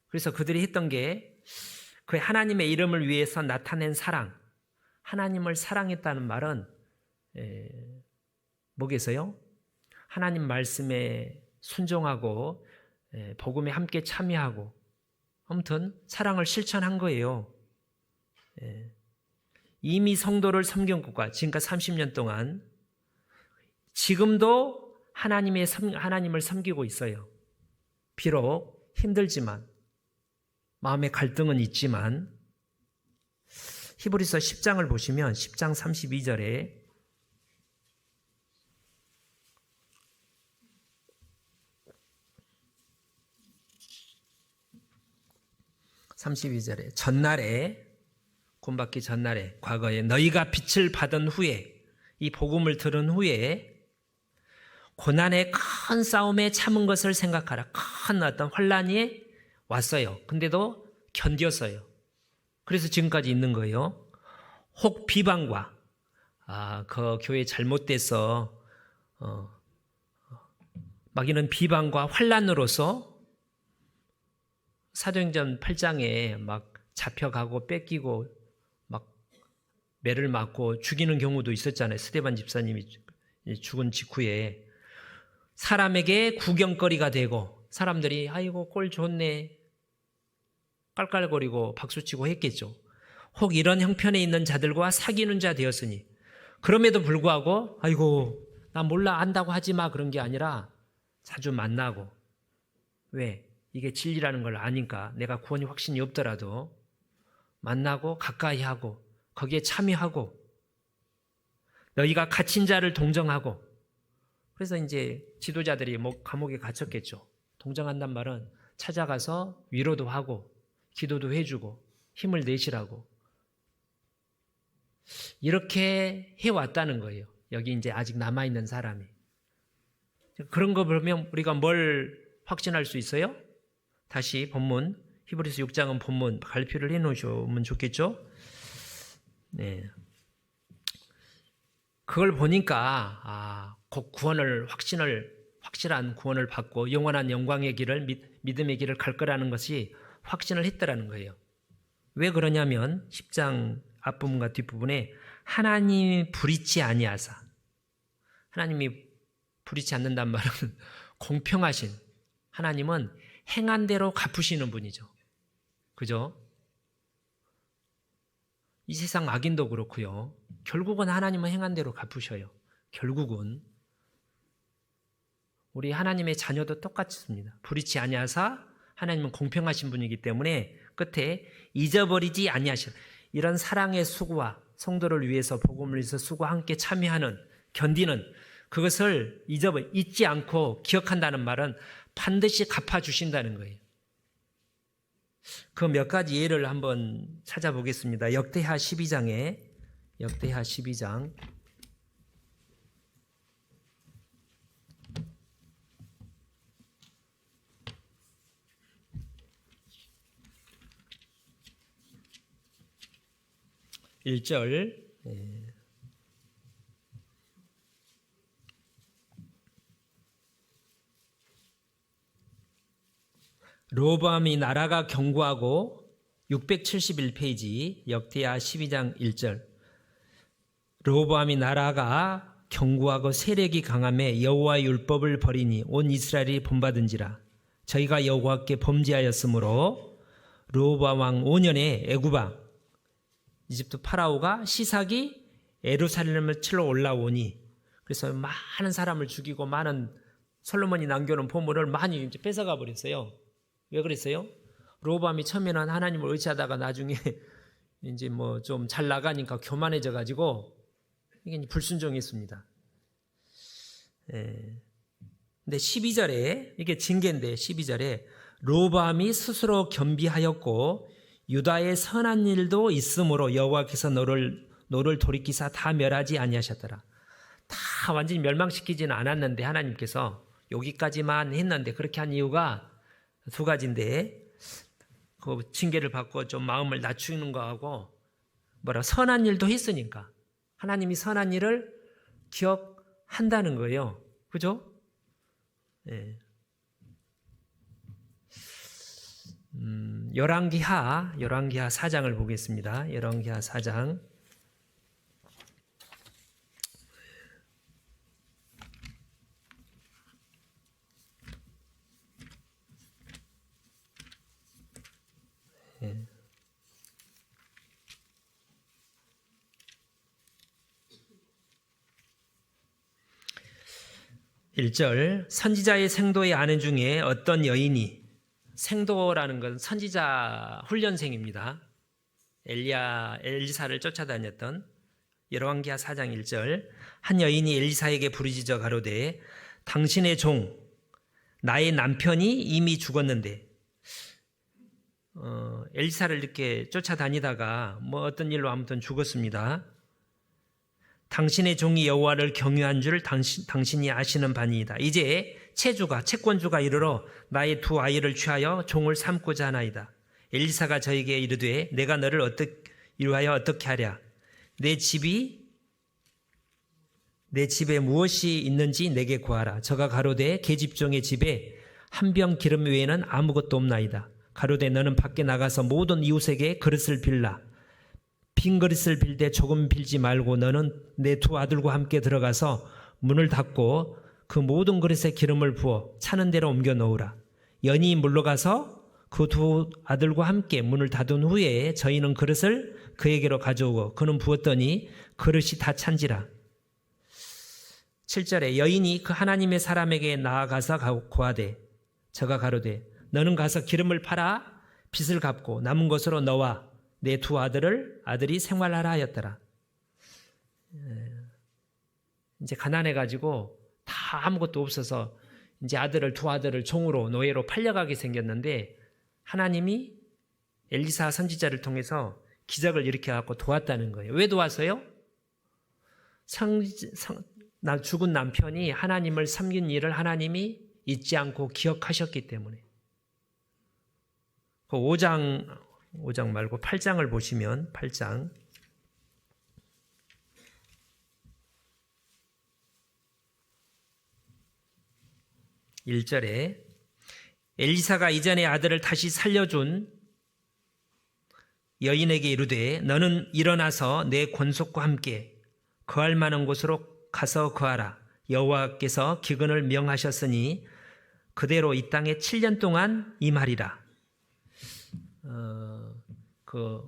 그래서 그들이 했던 게 그 하나님의 이름을 위해서 나타낸 사랑, 하나님을 사랑했다는 말은 뭐겠어요? 하나님 말씀에 순종하고 복음에 함께 참여하고 아무튼 사랑을 실천한 거예요. 예. 이미 성도를 섬긴 것과 지금까지 30년 동안 지금도 하나님을 섬기고 있어요. 비록 힘들지만 마음의 갈등은 있지만 히브리서 10장을 보시면 10장 32절에 32절에 전날에 구원받기 전날에 과거에 너희가 빛을 받은 후에 이 복음을 들은 후에 고난의 큰 싸움에 참은 것을 생각하라. 큰 어떤 환란이 왔어요. 근데도 견뎠어요. 그래서 지금까지 있는 거예요. 혹 비방과 그 교회 잘못돼서 막 이런 비방과 환란으로서 사도행전 8장에 막 잡혀가고 뺏기고 막 매를 맞고 죽이는 경우도 있었잖아요. 스데반 집사님이 죽은 직후에 사람에게 구경거리가 되고 사람들이 아이고 꼴 좋네 깔깔거리고 박수치고 했겠죠. 혹 이런 형편에 있는 자들과 사귀는 자 되었으니 그럼에도 불구하고 아이고 나 몰라 안다고 하지 마 그런 게 아니라 자주 만나고 왜? 이게 진리라는 걸 아니까 내가 구원이 확신이 없더라도 만나고 가까이 하고 거기에 참여하고 너희가 갇힌 자를 동정하고 그래서 이제 지도자들이 감옥에 갇혔겠죠. 동정한단 말은 찾아가서 위로도 하고 기도도 해주고 힘을 내시라고 이렇게 해왔다는 거예요. 여기 이제 아직 남아있는 사람이. 그런 거 보면 우리가 뭘 확신할 수 있어요? 다시 본문 히브리서 6장은 본문 발표를 해놓으시면 좋겠죠? 네. 그걸 보니까 곧 확실한 구원을 받고 영원한 영광의 길을 믿음의 길을 갈 거라는 것이 확신을 했더라는 거예요. 왜 그러냐면 10장 앞부분과 뒷부분에 하나님이 불의치 아니하사 하나님이 불의치 않는단 말은 공평하신 하나님은 행한 대로 갚으시는 분이죠. 그죠? 이 세상 악인도 그렇고요. 결국은 하나님은 행한 대로 갚으셔요. 결국은 우리 하나님의 자녀도 똑같습니다. 불의치 아니하사 하나님은 공평하신 분이기 때문에 끝에 잊어버리지 아니하시라. 이런 사랑의 수고와 성도를 위해서 복음을 위해서 수고와 함께 참여하는 견디는 그것을 잊지 않고 기억한다는 말은 반드시 갚아주신다는 거예요. 그 몇 가지 예를 한번 찾아보겠습니다. 역대하 12장 1절 르호보암이 나라가 견고하고 671페이지 역대하 12장 1절 르호보암이 나라가 견고하고 세력이 강함에 여호와의 율법을 버리니 온 이스라엘이 본받은지라 저희가 여호와께 범죄하였으므로 르호보암 왕 5년에 애굽왕 이집트 파라오가 시삭이 예루살렘을 치러 올라오니 그래서 많은 사람을 죽이고 많은 솔로몬이 남겨놓은 보물을 많이 이제 뺏어가 버렸어요. 왜 그랬어요? 르호보암이 처음에는 하나님을 의지하다가 나중에 이제 뭐 좀 잘 나가니까 교만해져 가지고 이게 불순종했습니다. 근데 12절에 이게 징계인데 12절에 르호보암이 스스로 겸비하였고 유다의 선한 일도 있으므로 여호와께서 너를 돌이키사 다 멸하지 아니하셨더라. 다 완전히 멸망시키지는 않았는데 하나님께서 여기까지만 했는데 그렇게 한 이유가 두 가지인데 그 징계를 받고 좀 마음을 낮추는 거하고 선한 일도 했으니까 하나님이 선한 일을 기억한다는 거예요. 그죠? 네. 열왕기하 4장을 보겠습니다. 열왕기하 4장 예. 1절 선지자의 생도의 아내 중에 어떤 여인이, 생도라는 건 선지자 훈련생입니다. 엘리사를 쫓아다녔던 열왕기하 4장 1절 한 여인이 엘리사에게 부르짖어 가로되 당신의 종 나의 남편이 이미 죽었는데, 엘리사를 이렇게 쫓아다니다가 어떤 일로 아무튼 죽었습니다. 당신의 종이 여호와를 경유한 줄 당신이 아시는 바니이다. 이제 채권주가 이르러 나의 두 아이를 취하여 종을 삼고자 하나이다. 엘리사가 저에게 이르되 내가 너를 이루하여 어떻게 하랴? 내 집에 무엇이 있는지 내게 구하라. 저가 가로되 계집종의 집에 한 병 기름 외에는 아무것도 없나이다. 가로되 너는 밖에 나가서 모든 이웃에게 그릇을 빌라. 빈 그릇을 빌되 조금 빌지 말고 너는 내 두 아들과 함께 들어가서 문을 닫고 그 모든 그릇에 기름을 부어 차는 대로 옮겨 놓으라. 연이 물러가서 그 두 아들과 함께 문을 닫은 후에 저희는 그릇을 그에게로 가져오고 그는 부었더니 그릇이 다 찬지라. 7절에 여인이 그 하나님의 사람에게 나아가서 고하되 저가 가로되 너는 가서 기름을 팔아 빚을 갚고 남은 것으로 너와 내 두 아들이 생활하라 하였더라. 이제 가난해가지고 다 아무것도 없어서 이제 두 아들을 종으로 노예로 팔려가게 생겼는데 죽은 엘리사 선지자를 통해서 기적을 일으켜갖고 도왔다는 거예요. 왜 도왔어요? 죽은 남편이 하나님을 섬긴 일을 하나님이 잊지 않고 기억하셨기 때문에. 그 5장 말고 8장을 보시면 8장 1절에 엘리사가 이전에 아들을 다시 살려준 여인에게 이르되 너는 일어나서 내 권속과 함께 거할 만한 곳으로 가서 거하라. 여호와께서 기근을 명하셨으니 그대로 이 땅에 7년 동안 임하리라. 그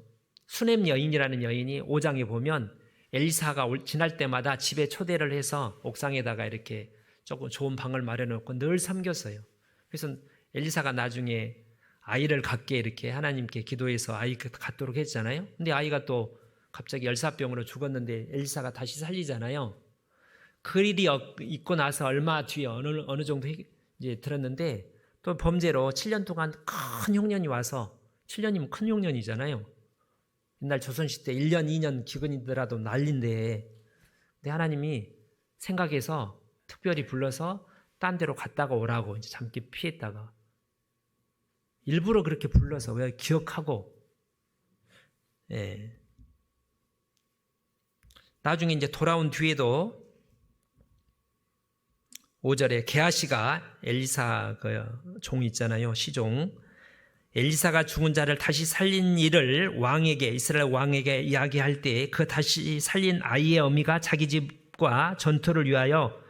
수넴 여인이라는 여인이 5장에 보면 엘리사가 지날 때마다 집에 초대를 해서 옥상에다가 이렇게 조금 좋은 방을 마련해놓고 늘 섬겼어요. 그래서 엘리사가 나중에 아이를 갖게 이렇게 하나님께 기도해서 아이 갖도록 했잖아요. 근데 아이가 또 갑자기 열사병으로 죽었는데 엘리사가 다시 살리잖아요. 그 일이 있고 나서 얼마 뒤에 어느 정도 이제 들었는데 또 범죄로 7년 동안 큰 흉년이 와서 7년이면 큰 흉년이잖아요. 옛날 조선시대 1년, 2년 기근이더라도 난리인데 근데 하나님이 생각해서 특별히 불러서 딴 데로 갔다가 오라고 이제 잠깐 피했다가 일부러 그렇게 불러서 왜 기억하고 나중에 이제 돌아온 뒤에도 5절에 게하시가 엘리사 그 종 있잖아요. 시종. 엘리사가 죽은 자를 다시 살린 일을 이스라엘 왕에게 이야기할 때 그 다시 살린 아이의 어미가 자기 집과 전투를 위하여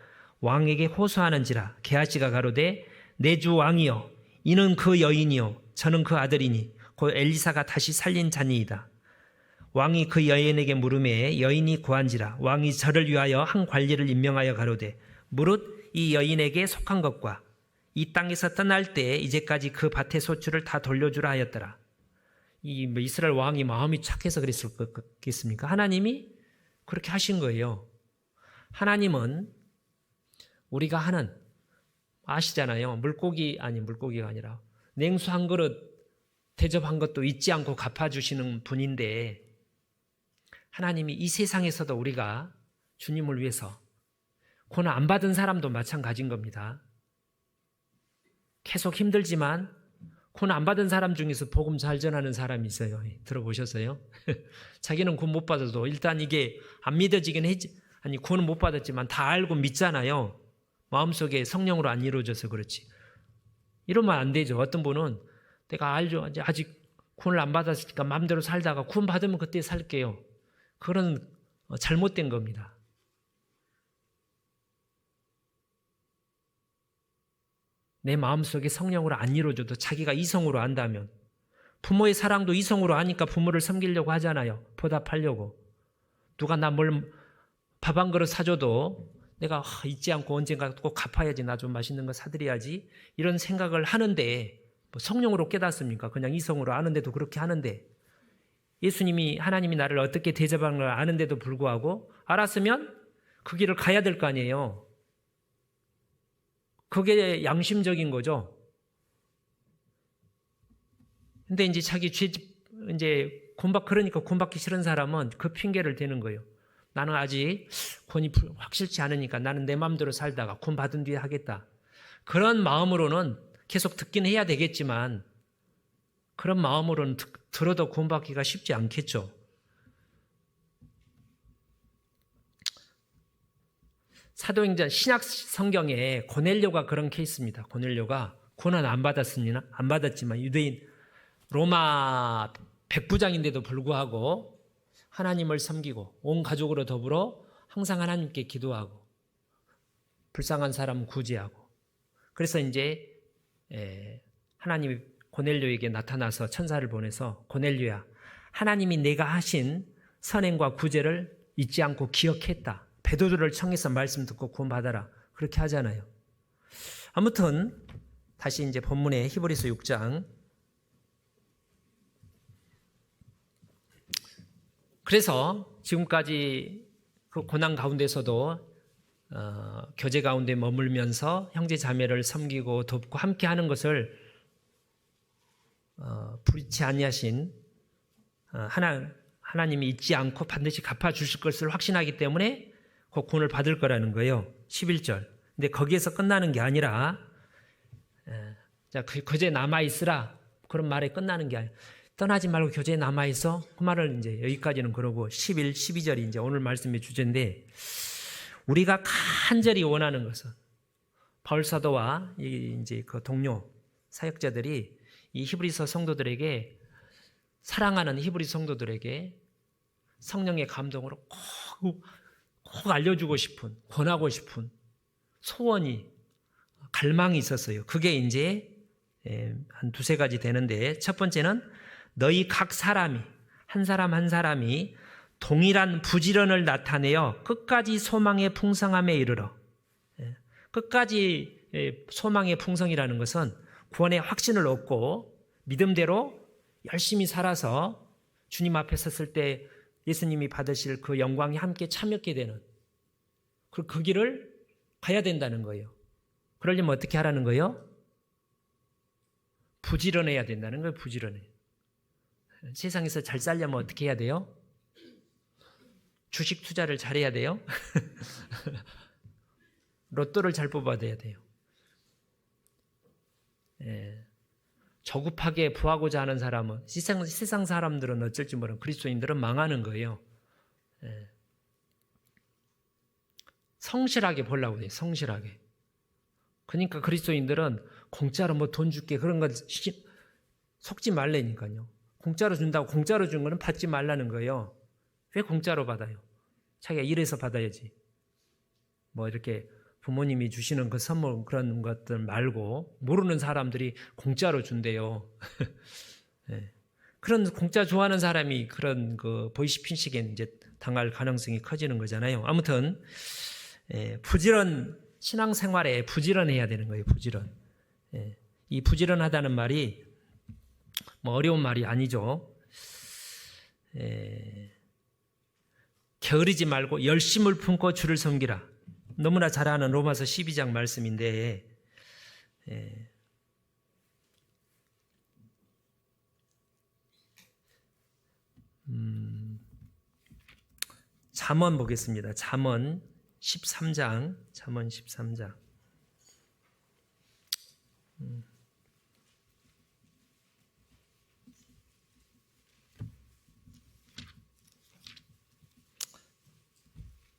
왕에게 호소하는지라. 게하시가 가로되 내 주 왕이여 이는 그 여인이요 저는 그 아들이니 곧 엘리사가 다시 살린 자니이다. 왕이 그 여인에게 물음에 여인이 고한지라. 왕이 저를 위하여 한 관리를 임명하여 가로되 무릇 이 여인에게 속한 것과 이 땅에서 떠날 때 이제까지 그 밭의 소출을 다 돌려주라 하였더라. 이스라엘 왕이 마음이 착해서 그랬을 거겠습니까? 하나님이 그렇게 하신 거예요. 하나님은 우리가 하는 아시잖아요. 물고기가 아니라 냉수 한 그릇 대접한 것도 잊지 않고 갚아주시는 분인데 하나님이 이 세상에서도 우리가 주님을 위해서 고난 안 받은 사람도 마찬가지인 겁니다. 계속 힘들지만 고난 안 받은 사람 중에서 복음 잘 전하는 사람이 있어요. 들어보셨어요? 자기는 구원 못 받아도 일단 이게 안 믿어지긴 구원은 못 받았지만 다 알고 믿잖아요. 마음속에 성령으로 안 이루어져서 그렇지. 이러면 안 되죠. 어떤 분은 내가 알죠. 아직 구원을 안 받았으니까 마음대로 살다가 구원 받으면 그때 살게요. 그런 잘못된 겁니다. 내 마음속에 성령으로 안 이루어져도 자기가 이성으로 안다면 부모의 사랑도 이성으로 하니까 부모를 섬기려고 하잖아요. 보답하려고. 누가 나 밥 한 그릇 사줘도 내가 잊지 않고 언젠가 꼭 갚아야지, 나 좀 맛있는 거 사드려야지, 이런 생각을 하는데, 뭐 성령으로 깨닫습니까? 그냥 이성으로 아는데도 그렇게 하는데, 예수님이, 하나님이 나를 어떻게 대접하는 걸 아는데도 불구하고 알았으면 그 길을 가야 될 거 아니에요. 그게 양심적인 거죠. 근데 이제 자기 이제 그러니까 구원받기 싫은 사람은 그 핑계를 대는 거예요. 나는 아직 구원이 확실치 않으니까 나는 내 마음대로 살다가 구원 받은 뒤에 하겠다. 그런 마음으로는 계속 듣긴 해야 되겠지만, 그런 마음으로는 들어도 구원받기가 쉽지 않겠죠. 사도행전 신약 성경에 고넬료가 그런 케이스입니다. 고넬료가 구원은 안 받았지만 유대인 로마 백부장인데도 불구하고 하나님을 섬기고 온 가족으로 더불어 항상 하나님께 기도하고 불쌍한 사람 구제하고, 그래서 이제 하나님이 고넬료에게 나타나서 천사를 보내서, 고넬료야, 하나님이 내가 하신 선행과 구제를 잊지 않고 기억했다. 베드로를 청해서 말씀 듣고 구원받아라. 그렇게 하잖아요. 아무튼 다시 이제 본문의 히브리서 6장. 그래서 지금까지 그 고난 가운데서도 교제 가운데 머물면서 형제 자매를 섬기고 돕고 함께 하는 것을 불의치 아니하신 하나님이 잊지 않고 반드시 갚아주실 것을 확신하기 때문에 그 구원을 받을 거라는 거예요. 11절. 근데 거기에서 끝나는 게 아니라, 자, 교제에 남아있으라, 그런 말에 끝나는 게 아니라, 떠나지 말고 교제에 남아있어. 그 말을 이제 여기까지는 그러고 11, 12절이 이제 오늘 말씀의 주제인데, 우리가 간절히 원하는 것은, 바울 사도와 이제 그 동료 사역자들이 이 히브리서 성도들에게, 사랑하는 히브리 성도들에게 성령의 감동으로 꼭 알려주고 싶은, 권하고 싶은 소원이, 갈망이 있었어요. 그게 이제 한 두세 가지 되는데, 첫 번째는 너희 각 사람이, 한 사람 한 사람이 동일한 부지런을 나타내어 끝까지 소망의 풍성함에 이르러. 끝까지 소망의 풍성이라는 것은 구원의 확신을 얻고 믿음대로 열심히 살아서 주님 앞에 섰을 때 예수님이 받으실 그 영광이 함께 참여하게 되는, 그 길을 가야 된다는 거예요. 그러려면 어떻게 하라는 거예요? 부지런해야 된다는 거예요. 부지런해. 세상에서 잘 살려면 어떻게 해야 돼요? 주식 투자를 잘해야 돼요. 로또를 잘 뽑아야 돼요. 저급하게 부하고자 하는 사람은, 세상 사람들은 어쩔지 모르는, 그리스도인들은 망하는 거예요. 성실하게 보려고 해요. 성실하게. 그러니까 그리스도인들은 공짜로 뭐 돈 줄게, 그런 거 속지 말라니까요. 공짜로 준다고 공짜로 준 거는 받지 말라는 거예요. 왜 공짜로 받아요? 자기가 일해서 받아야지. 뭐 이렇게 부모님이 주시는 그 선물, 그런 것들 말고 모르는 사람들이 공짜로 준대요. 네. 그런 공짜 좋아하는 사람이 그런 그 보이스피싱에 이제 당할 가능성이 커지는 거잖아요. 아무튼 신앙생활에 부지런해야 되는 거예요. 부지런. 이 부지런하다는 말이 뭐 어려운 말이 아니죠. 게으르지 말고 열심을 품고 주를 섬기라. 너무나 잘 아는 로마서 12장 말씀인데, 잠언 보겠습니다. 잠언 13장. 잠언 13장.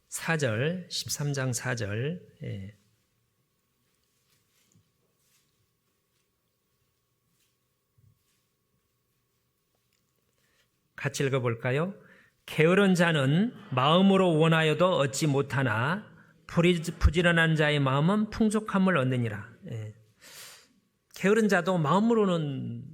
(4절) 13장 4절. 같이 읽어볼까요? 게으른 자는 마음으로 원하여도 얻지 못하나 부지런한 자의 마음은 풍족함을 얻느니라. 게으른 자도 마음으로는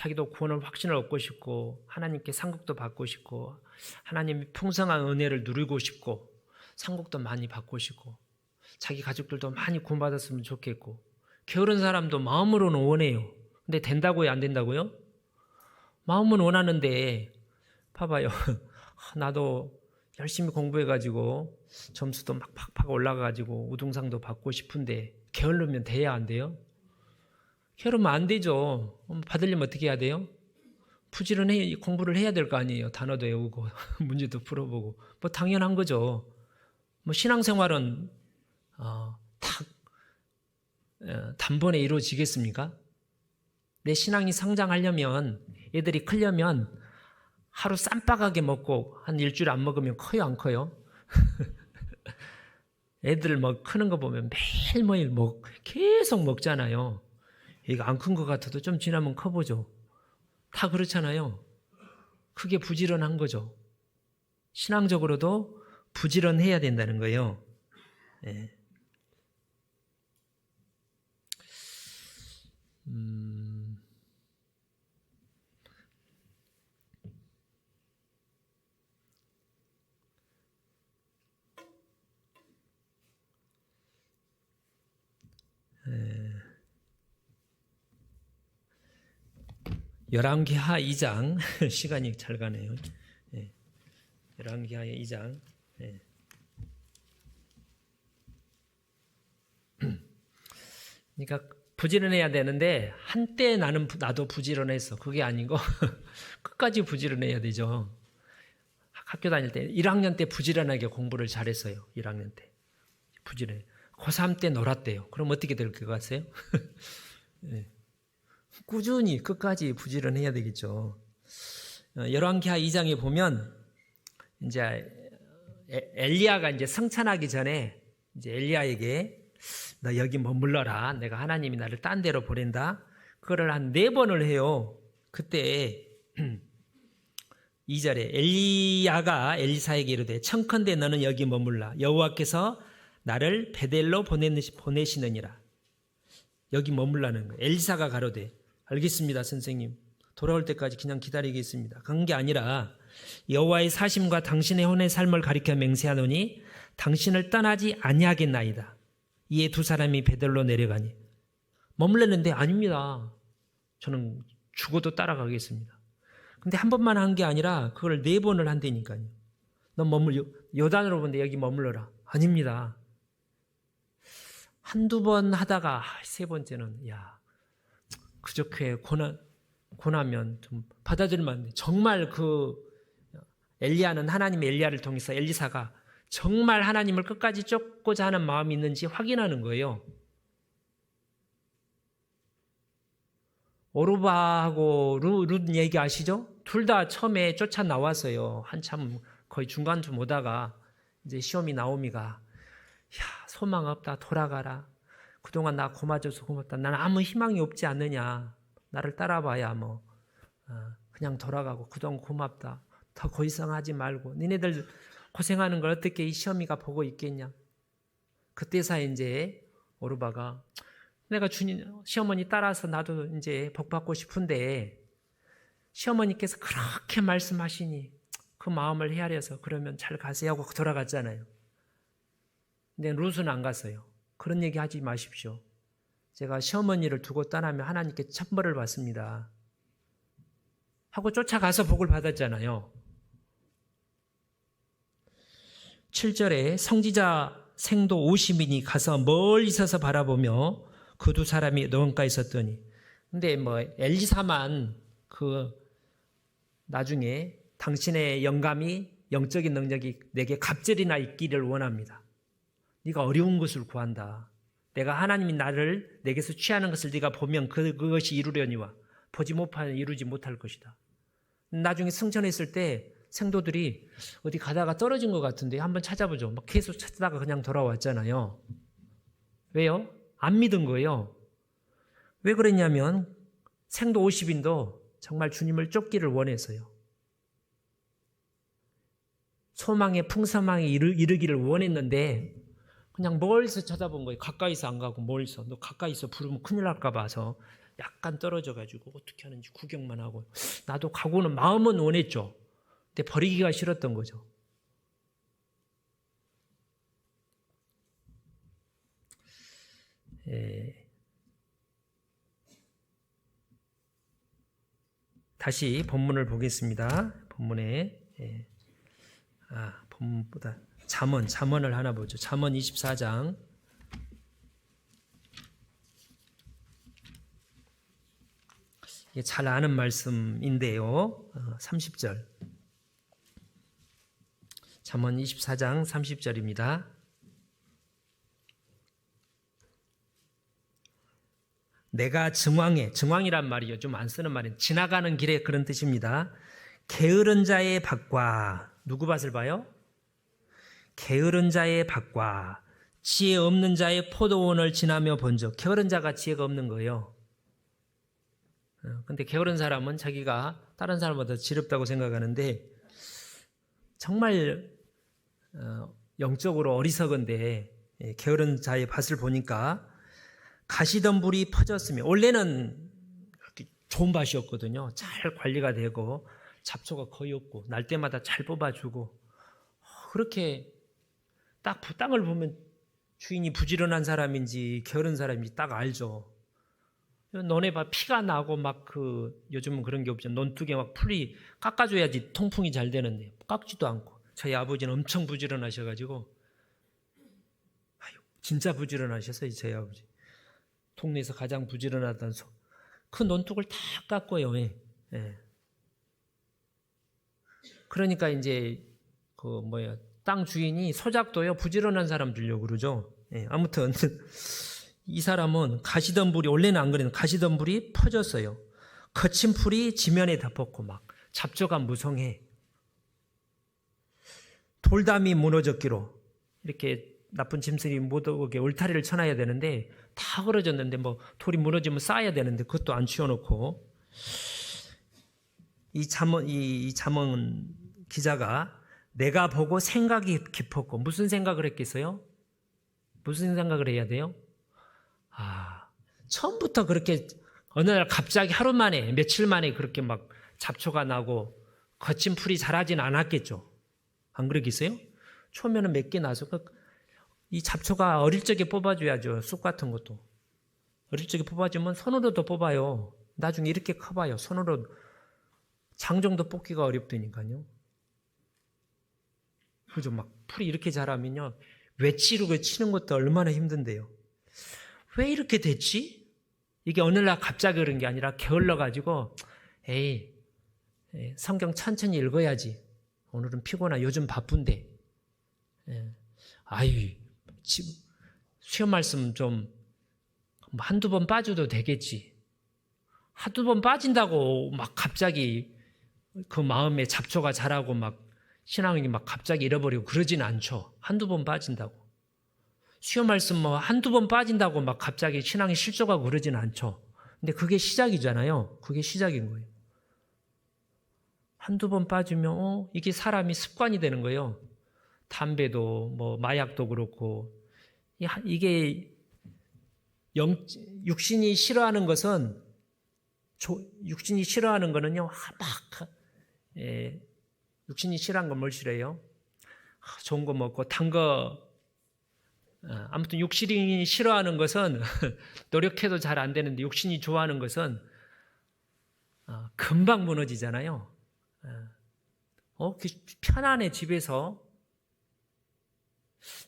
자기도 구원을 확신을 얻고 싶고 하나님께 상급도 받고 싶고 하나님의 풍성한 은혜를 누리고 싶고 상급도 많이 받고 싶고 자기 가족들도 많이 구원받았으면 좋겠고 게으른 사람도 마음으로는 원해요. 근데 된다고요? 안 된다고요? 마음은 원하는데 봐봐요. 나도 열심히 공부해가지고 점수도 막 팍팍 올라가가지고 우등상도 받고 싶은데 게으르면 돼야 안 돼요? 게으르면 안 되죠. 받으려면 어떻게 해야 돼요? 부지런히 공부를 해야 될 거 아니에요. 단어도 외우고 문제도 풀어보고 뭐 당연한 거죠. 뭐 신앙생활은 딱 단번에 이루어지겠습니까? 내 신앙이 성장하려면 애들이 크려면 하루 쌈박하게 먹고 한 일주일 안 먹으면 커요, 안 커요? 애들 뭐 크는 거 보면 매일매일 계속 먹잖아요. 이거 안 큰 것 같아도 좀 지나면 커보죠. 다 그렇잖아요. 그게 부지런한 거죠. 신앙적으로도 부지런해야 된다는 거예요. 네. 열왕기하 2장 시간이 잘 가네요. 열왕기하 2장. 그러니까 부지런해야 되는데 한때 나도 부지런했어. 그게 아니고 끝까지 부지런해야 되죠. 학교 다닐 때 1학년 때 부지런하게 공부를 잘했어요. 1학년 때 부지런해. 고3 때 놀았대요. 그럼 어떻게 될 것 같아요? 꾸준히 끝까지 부지런해야 되겠죠. 열왕기하 2장에 보면 이제 엘리야가 이제 성찬하기 전에 이제 엘리야에게 너 여기 머물러라. 내가 하나님이 나를 딴 데로 보낸다. 그거를 한 4번을 해요. 그때 2절에 엘리야가 엘리사에게 이르되 청컨대 너는 여기 머물라. 여호와께서 나를 베델로 보내시느니라. 여기 머물라는 거예요. 엘리사가 가로되 알겠습니다, 선생님. 돌아올 때까지 그냥 기다리겠습니다. 그런 게 아니라 여호와의 사심과 당신의 혼의 삶을 가리켜 맹세하노니 당신을 떠나지 아니하겠나이다. 이에 두 사람이 베델로 내려가니 머물렀는데 아닙니다. 저는 죽어도 따라가겠습니다. 근데 한 번만 한 게 아니라 그걸 4번을 한다니까요. 너 요단으로 보는데 여기 머물러라. 아닙니다. 한두 번 하다가 3번째는 그저께 고나면 좀 받아들이면 안 돼. 정말 그 엘리야는 하나님의 엘리야를 통해서 엘리사가 정말 하나님을 끝까지 쫓고자 하는 마음이 있는지 확인하는 거예요. 오르바하고 룻 얘기 아시죠? 둘 다 처음에 쫓아 나왔어요. 한참 거의 중간쯤 오다가 이제 시오미 나오미가 소망 없다 돌아가라. 그동안 나 고마워줘서 고맙다. 나는 아무 희망이 없지 않느냐. 나를 따라봐야 그냥 돌아가고 그동안 고맙다. 더 고이성하지 말고 니네들 고생하는 걸 어떻게 이 시어미가 보고 있겠냐. 그때서 이제 오르바가 내가 시어머니 따라서 나도 이제 복 받고 싶은데 시어머니께서 그렇게 말씀하시니 그 마음을 헤아려서 그러면 잘 가세요 하고 돌아갔잖아요. 근데 룻은 안 갔어요. 그런 얘기 하지 마십시오. 제가 시어머니를 두고 떠나면 하나님께 천벌을 받습니다. 하고 쫓아가서 복을 받았잖아요. 7절에 성지자 생도 50인이 가서 멀리 서서 바라보며 그 두 사람이 너원가에 있었더니 근데 엘리사만 나중에 당신의 영감이 영적인 능력이 내게 갑절이나 있기를 원합니다. 네가 어려운 것을 구한다. 내가 하나님이 내게서 취하는 것을 네가 보면 그것이 이루려니와 보지 못하면 이루지 못할 것이다. 나중에 승천했을 때 생도들이 어디 가다가 떨어진 것 같은데 한번 찾아보죠. 막 계속 찾다가 그냥 돌아왔잖아요. 왜요? 안 믿은 거예요. 왜 그랬냐면 생도 50인도 정말 주님을 쫓기를 원해서요. 소망의 풍성함에 이르기를 원했는데 그냥 멀리서 쳐다본 거예요. 가까이서 안 가고 멀리서. 너 가까이서 부르면 큰일 날까 봐서 약간 떨어져가지고 어떻게 하는지 구경만 하고 나도 가고는 마음은 원했죠. 근데 버리기가 싫었던 거죠. 다시 본문을 보겠습니다. 본문에 본문보다 잠언을 하나 보죠. 잠언 24장 이게 잘 아는 말씀인데요. 30절 잠언 24장 30절입니다. 내가 증왕이란 말이요. 좀 안 쓰는 말은 지나가는 길에 그런 뜻입니다. 게으른 자의 밭과 누구 밭을 봐요? 게으른 자의 밭과 지혜 없는 자의 포도원을 지나며 본적. 게으른 자가 지혜가 없는 거예요. 근데 게으른 사람은 자기가 다른 사람보다 지럽다고 생각하는데 정말 영적으로 어리석은데 게으른 자의 밭을 보니까 가시덤불이 퍼졌으며 원래는 좋은 밭이었거든요. 잘 관리가 되고 잡초가 거의 없고 날 때마다 잘 뽑아주고 그렇게 딱 땅을 보면 주인이 부지런한 사람인지 게으른 사람인지 딱 알죠. 너네 봐 피가 나고 막 요즘은 그런 게 없죠. 논둑에 막 풀이 깎아줘야지 통풍이 잘 되는데 깎지도 않고 저희 아버지는 엄청 부지런하셔가지고 진짜 부지런하셨어요. 저희 아버지 동네에서 가장 부지런하던 그 논둑을 다 깎고요. 그러니까 이제 땅 주인이 소작도요 부지런한 사람 주려고 그러죠. 아무튼 이 사람은 가시덤불이 원래는 안 그랬는데 가시덤불이 퍼졌어요. 거친 풀이 지면에 덮었고 막 잡초가 무성해. 돌담이 무너졌기로 이렇게 나쁜 짐승이 못 오게 울타리를 쳐놔야 되는데 다 그러졌는데 돌이 무너지면 쌓아야 되는데 그것도 안 치워놓고 이 잠언 기자가 내가 보고 생각이 깊었고 무슨 생각을 했겠어요? 무슨 생각을 해야 돼요? 처음부터 그렇게 어느 날 갑자기 하루 만에 며칠 만에 그렇게 막 잡초가 나고 거친 풀이 자라진 않았겠죠. 안 그러겠어요? 처음에는 몇 개 나서 이 잡초가 어릴 적에 뽑아줘야죠. 쑥 같은 것도 어릴 적에 뽑아주면 손으로도 뽑아요. 나중에 이렇게 커봐요. 손으로 장 정도 뽑기가 어렵다니까요. 그죠? 막 풀이 이렇게 자라면요 외치르고 치는 것도 얼마나 힘든데요. 왜 이렇게 됐지? 이게 어느 날 갑자기 그런 게 아니라 게을러가지고 성경 천천히 읽어야지. 오늘은 피곤하 요즘 바쁜데 시험 말씀 좀 한두 번 빠져도 되겠지. 한두 번 빠진다고 막 갑자기 그 마음에 잡초가 자라고 막 신앙이 막 갑자기 잃어버리고 그러진 않죠. 한두 번 빠진다고. 수요 말씀 한두 번 빠진다고 막 갑자기 신앙이 실족하고 그러진 않죠. 근데 그게 시작이잖아요. 그게 시작인 거예요. 한두 번 빠지면 이게 사람이 습관이 되는 거예요. 담배도 마약도 그렇고 이게 육신이 싫어하는 것은 육신이 싫어하는 거는요 육신이 싫어하는 건 뭘 싫어해요? 좋은 거 먹고 단 거 아무튼 육신이 싫어하는 것은 노력해도 잘 안 되는데 육신이 좋아하는 것은 금방 무너지잖아요. 편안해 집에서.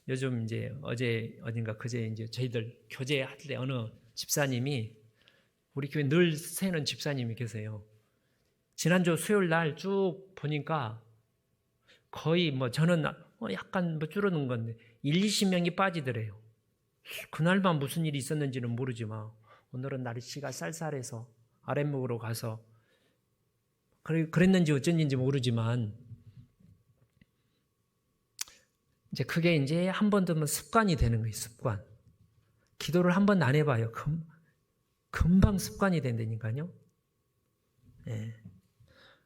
요즘 이제 어제 어딘가 그제 이제 저희들 교제할 때 어느 집사님이 우리 교회 늘 새는 집사님이 계세요. 지난주 수요일 날 쭉 보니까 거의 저는 약간 줄어든 건데 20명이 빠지더래요. 그날만 무슨 일이 있었는지는 모르지만 오늘은 날씨가 쌀쌀해서 아랫목으로 가서 그랬는지 어쩐지 모르지만 이제 그게 이제 한 번 들면 습관이 되는 거예요. 습관. 기도를 한 번 안 해봐요. 금방 습관이 된다니까요.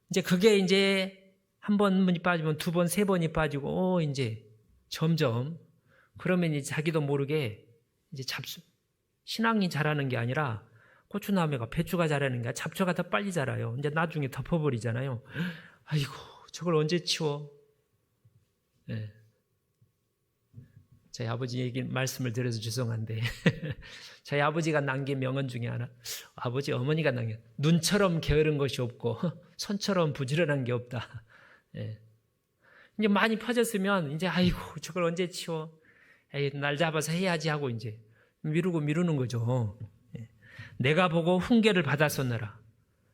이제 그게 이제 한 번이 빠지면 두 번, 세 번이 빠지고 이제 점점 그러면 이제 자기도 모르게 이제 신앙이 자라는 게 아니라 고추나무가 배추가 자라는 게 잡초가 더 빨리 자라요. 이제 나중에 덮어버리잖아요. 아이고, 저걸 언제 치워? 네. 저희 아버지 얘기 말씀을 드려서 죄송한데 저희 아버지가 남긴 명언 중에 하나, 아버지 어머니가 남긴, 눈처럼 게으른 것이 없고 손처럼 부지런한 게 없다. 예. 이제 많이 퍼졌으면 이제 아이고 저걸 언제 치워? 에이, 날 잡아서 해야지 하고 이제 미루는 거죠. 예. 내가 보고 훈계를 받았었느라.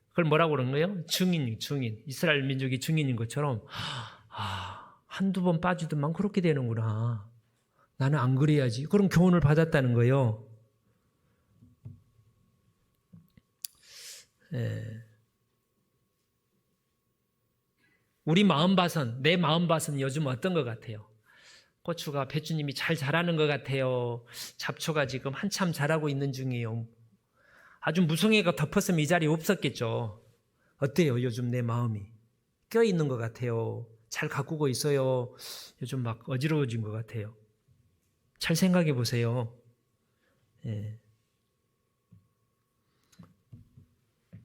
그걸 뭐라고 그러는 거예요? 증인. 이스라엘 민족이 증인인 것처럼 한두 번 빠지더만 그렇게 되는구나. 나는 안 그래야지. 그럼 교훈을 받았다는 거예요. 예. 우리 마음밭은, 내 마음밭은 요즘 어떤 것 같아요? 고추가, 배추님이 잘 자라는 것 같아요. 잡초가 지금 한참 자라고 있는 중이에요. 아주 무성애가 덮었으면 이 자리에 없었겠죠. 어때요? 요즘 내 마음이 껴있는 것 같아요. 잘 가꾸고 있어요. 요즘 막 어지러워진 것 같아요. 잘 생각해 보세요. 예.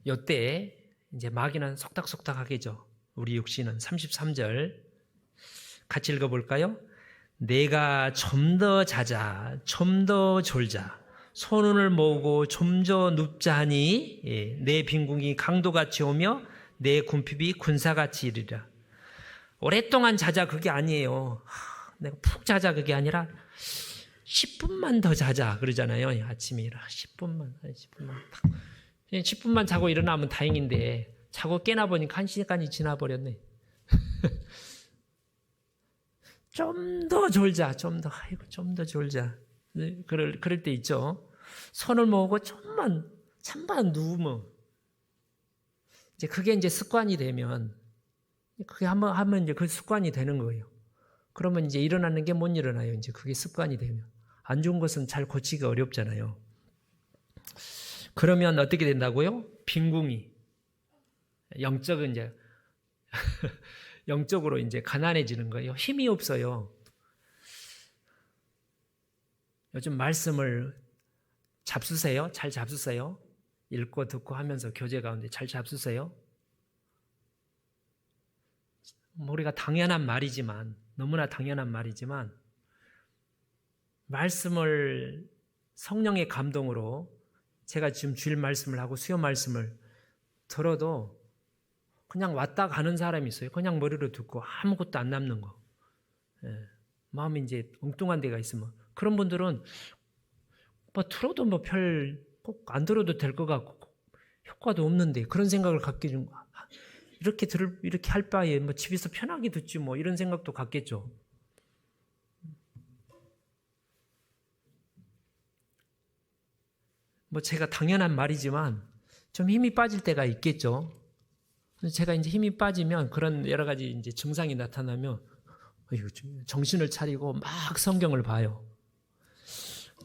이때 이제 마귀는 속닥속닥하겠죠. 우리 육신은 33절 같이 읽어볼까요? 내가 좀 더 자자, 좀 더 졸자, 손을 모으고 좀 더 눕자 하니 내 빈궁이 강도같이 오며 내 궁핍이 군사같이 이르리라. 오랫동안 자자 그게 아니에요. 내가 푹 자자 그게 아니라 10분만 더 자자 그러잖아요. 아침에 일어나 10분만 자고 일어나면 다행인데 자고 깨나 보니까 1시간이 지나버렸네. 좀 더 졸자, 좀 더 졸자. 그럴 때 있죠. 손을 모으고 잠깐 누우면 이제 그게 이제 습관이 되면 그게 한번 하면 이제 그 습관이 되는 거예요. 그러면 이제 일어나는 게 못 일어나요. 이제 그게 습관이 되면 안 좋은 것은 잘 고치기가 어렵잖아요. 그러면 어떻게 된다고요? 빈궁이 영적은 이제 영적으로 이제 가난해지는 거예요. 힘이 없어요. 요즘 말씀을 잡수세요? 잘 잡수세요? 읽고 듣고 하면서 교제 가운데 잘 잡수세요? 우리가 당연한 말이지만, 너무나 당연한 말이지만 말씀을 성령의 감동으로 제가 지금 주일 말씀을 하고 수요 말씀을 들어도 그냥 왔다 가는 사람이 있어요. 그냥 머리로 듣고 아무것도 안 남는 거. 예. 마음이 이제 엉뚱한 데가 있으면 그런 분들은 뭐 들어도 뭐 별 꼭 안 들어도 될 것 같고 효과도 없는데 그런 생각을 갖게 좀 이렇게 할 바에 뭐 집에서 편하게 듣지 뭐 이런 생각도 갖겠죠. 뭐 제가 당연한 말이지만 좀 힘이 빠질 때가 있겠죠. 제가 이제 힘이 빠지면 그런 여러 가지 이제 증상이 나타나면 정신을 차리고 막 성경을 봐요.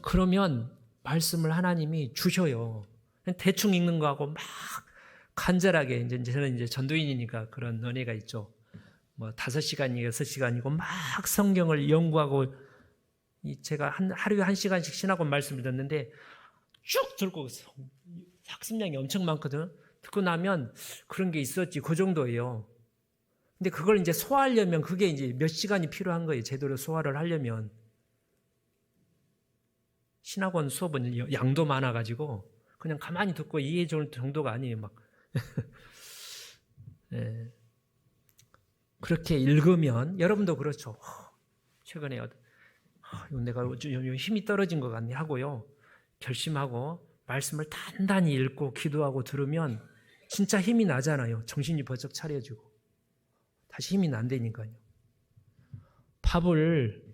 그러면 말씀을 하나님이 주셔요. 대충 읽는 거하고 막 간절하게 이제 저는 이제 전도인이니까 그런 은혜가 있죠. 뭐 5시간이 6시간이고 막 성경을 연구하고 제가 하루에 1시간씩 신학원 말씀을 듣는데 쭉 듣고 학습량이 엄청 많거든. 듣고 나면 그런 게 있었지 그 정도예요. 근데 그걸 이제 소화하려면 그게 이제 몇 시간이 필요한 거예요. 제대로 소화를 하려면. 신학원 수업은 양도 많아가지고 그냥 가만히 듣고 이해해 줄 정도가 아니에요. 막 네. 그렇게 읽으면 여러분도 그렇죠. 최근에 내가 힘이 떨어진 것 같네 하고요. 결심하고 말씀을 단단히 읽고 기도하고 들으면 진짜 힘이 나잖아요. 정신이 번쩍 차려지고 다시 힘이 난다니까요. 밥을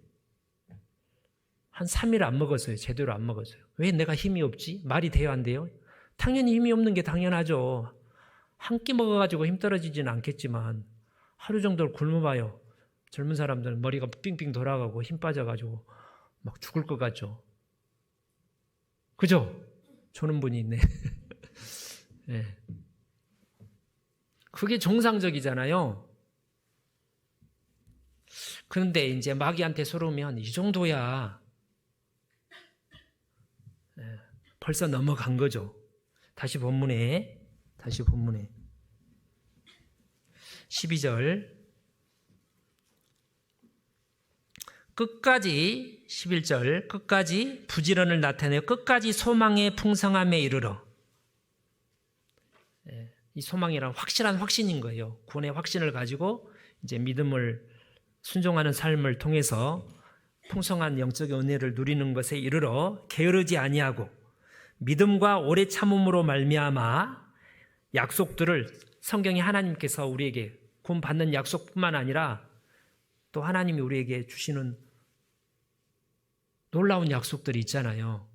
한 3일 안 먹었어요. 제대로 안 먹었어요. 왜 내가 힘이 없지? 말이 돼요 안 돼요? 당연히 힘이 없는 게 당연하죠. 한 끼 먹어가지고 힘 떨어지지는 않겠지만 하루 정도를 굶어봐요. 젊은 사람들은 머리가 빙빙 돌아가고 힘 빠져가지고 막 죽을 것 같죠. 그죠? 조는 분이 있네. 네. 그게 정상적이잖아요. 그런데 이제 마귀한테 쏘르면 이 정도야. 벌써 넘어간 거죠. 다시 본문에 12절 끝까지 11절 끝까지 부지런을 나타내어 끝까지 소망의 풍성함에 이르러. 이 소망이란 확실한 확신인 거예요. 구원의 확신을 가지고 이제 믿음을 순종하는 삶을 통해서 풍성한 영적인 은혜를 누리는 것에 이르러 게으르지 아니하고 믿음과 오래 참음으로 말미암아 약속들을 성경이 하나님께서 우리에게 구원받는 약속뿐만 아니라 또 하나님이 우리에게 주시는 놀라운 약속들이 있잖아요.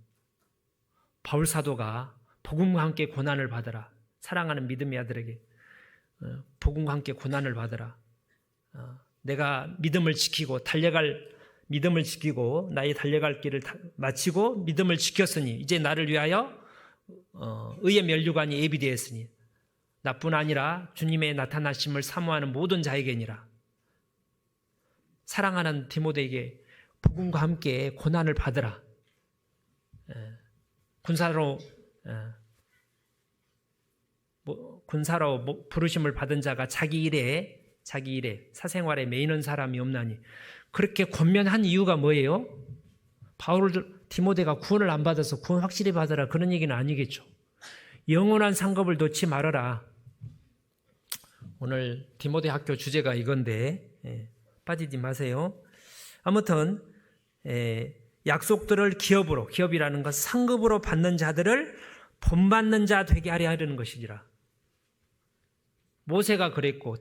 바울 사도가 복음과 함께 고난을 받으라. 사랑하는 믿음의 아들에게 복음과 함께 고난을 받으라. 내가 믿음을 지키고 나의 달려갈 길을 마치고 믿음을 지켰으니 이제 나를 위하여 의의 면류관이 예비되었으니 나뿐 아니라 주님의 나타나심을 사모하는 모든 자에게니라. 사랑하는 디모데에게 복음과 함께 고난을 받으라. 군사로 부르심을 받은 자가 자기 일에 사생활에 매이는 사람이 없나니. 그렇게 권면한 이유가 뭐예요? 디모데가 구원을 안 받아서 구원 확실히 받으라 그런 얘기는 아니겠죠. 영원한 상급을 놓지 말아라. 오늘 디모데 학교 주제가 이건데 빠지지 마세요. 아무튼 약속들을 기업이라는 것 상급으로 받는 자들을 본받는 자 되게 하려 하려는 것이니라. 모세가 그랬고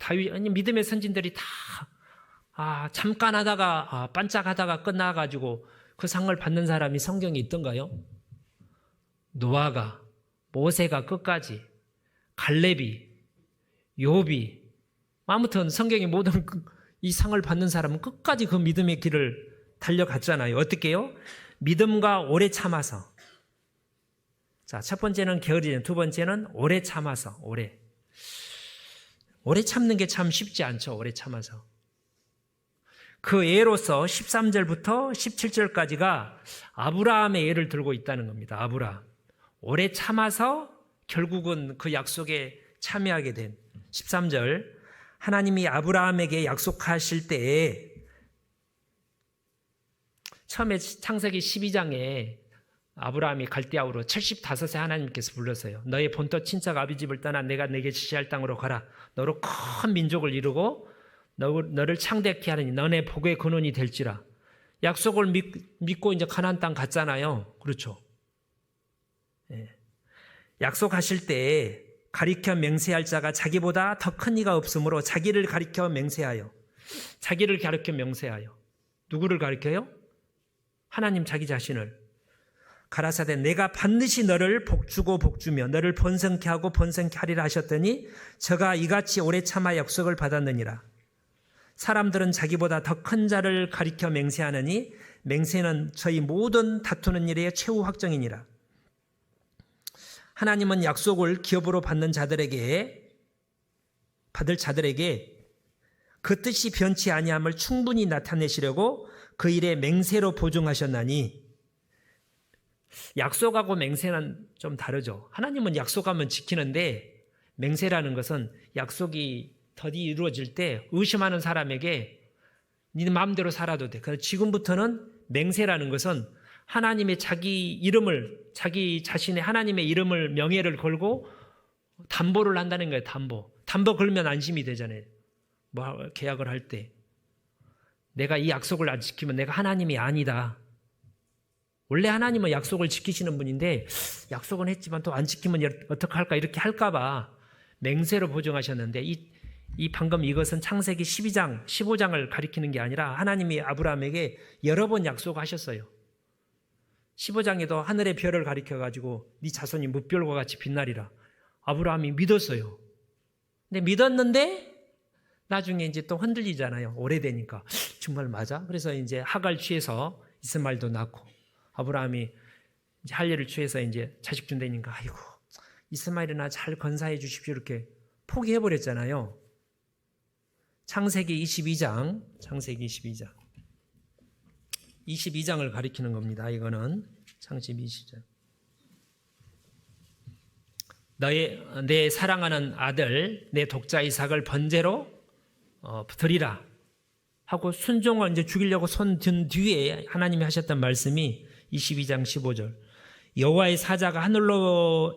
믿음의 선진들이 다 잠깐 하다가 반짝하다가 끝나가지고 그 상을 받는 사람이 성경에 있던가요? 노아가, 모세가 끝까지, 갈렙이, 욥이, 아무튼 성경의 모든 이 상을 받는 사람은 끝까지 그 믿음의 길을 달려갔잖아요. 어떻게요? 믿음과 오래 참아서. 자, 첫 번째는 게으르지, 두 번째는 오래 참아서. 오래 참는 게 참 쉽지 않죠. 오래 참아서. 그 예로서 13절부터 17절까지가 아브라함의 예를 들고 있다는 겁니다. 아브라함. 오래 참아서 결국은 그 약속에 참여하게 된 13절. 하나님이 아브라함에게 약속하실 때에 처음에 창세기 12장에 아브라함이 갈대아우로 75세 하나님께서 불렀어요. 너의 본토 친척 아비집을 떠나 내가 내게 지시할 땅으로 가라. 너로 큰 민족을 이루고 너를 창대케 하느니 너네 복의 근원이 될지라. 약속을 믿고 이제 가나안 땅 갔잖아요. 그렇죠. 약속하실 때 가리켜 맹세할 자가 자기보다 더 큰 이가 없으므로 자기를 가리켜 맹세하여. 누구를 가리켜요? 하나님 자기 자신을. 가라사대 내가 반드시 너를 복주고 복주며 너를 번성케 하고 번성케 하리라 하셨더니 저가 이같이 오래 참아 약속을 받았느니라. 사람들은 자기보다 더 큰 자를 가리켜 맹세하느니 맹세는 저희 모든 다투는 일의 최후 확정이니라. 하나님은 약속을 기업으로 받을 자들에게 그 뜻이 변치 아니함을 충분히 나타내시려고 그 일에 맹세로 보증하셨나니. 약속하고 맹세는 좀 다르죠. 하나님은 약속하면 지키는데 맹세라는 것은 약속이 더디 이루어질 때 의심하는 사람에게 네 마음대로 살아도 돼. 그래서 지금부터는 맹세라는 것은 하나님의 자기 자신의 하나님의 이름을 명예를 걸고 담보를 한다는 거예요. 담보 걸면 안심이 되잖아요. 뭐 계약을 할 때 내가 이 약속을 안 지키면 내가 하나님이 아니다. 원래 하나님은 약속을 지키시는 분인데 약속은 했지만 또 안 지키면 어떡할까 이렇게 할까봐 맹세로 보증하셨는데 이 방금 이것은 창세기 12장 15장을 가리키는 게 아니라 하나님이 아브라함에게 여러 번 약속하셨어요. 15장에도 하늘의 별을 가리켜가지고 네 자손이 뭇별과 같이 빛나리라. 아브라함이 믿었어요. 근데 믿었는데 나중에 이제 또 흔들리잖아요. 오래되니까 정말 맞아? 그래서 이제 하갈 취해서 이스마엘도 낳고 아브라함이 이제 할례를 취해서 이제 자식 준다니까 아이고 이스마엘이나 잘 건사해 주십시오 이렇게 포기해버렸잖아요. 창세기 22장을 가리키는 겁니다. 이거는 창세기 22장. 내 사랑하는 아들 내 독자 이삭을 번제로 드리라 하고 순종을 이제 죽이려고 손 든 뒤에 하나님이 하셨던 말씀이 22장 15절. 여호와의 사자가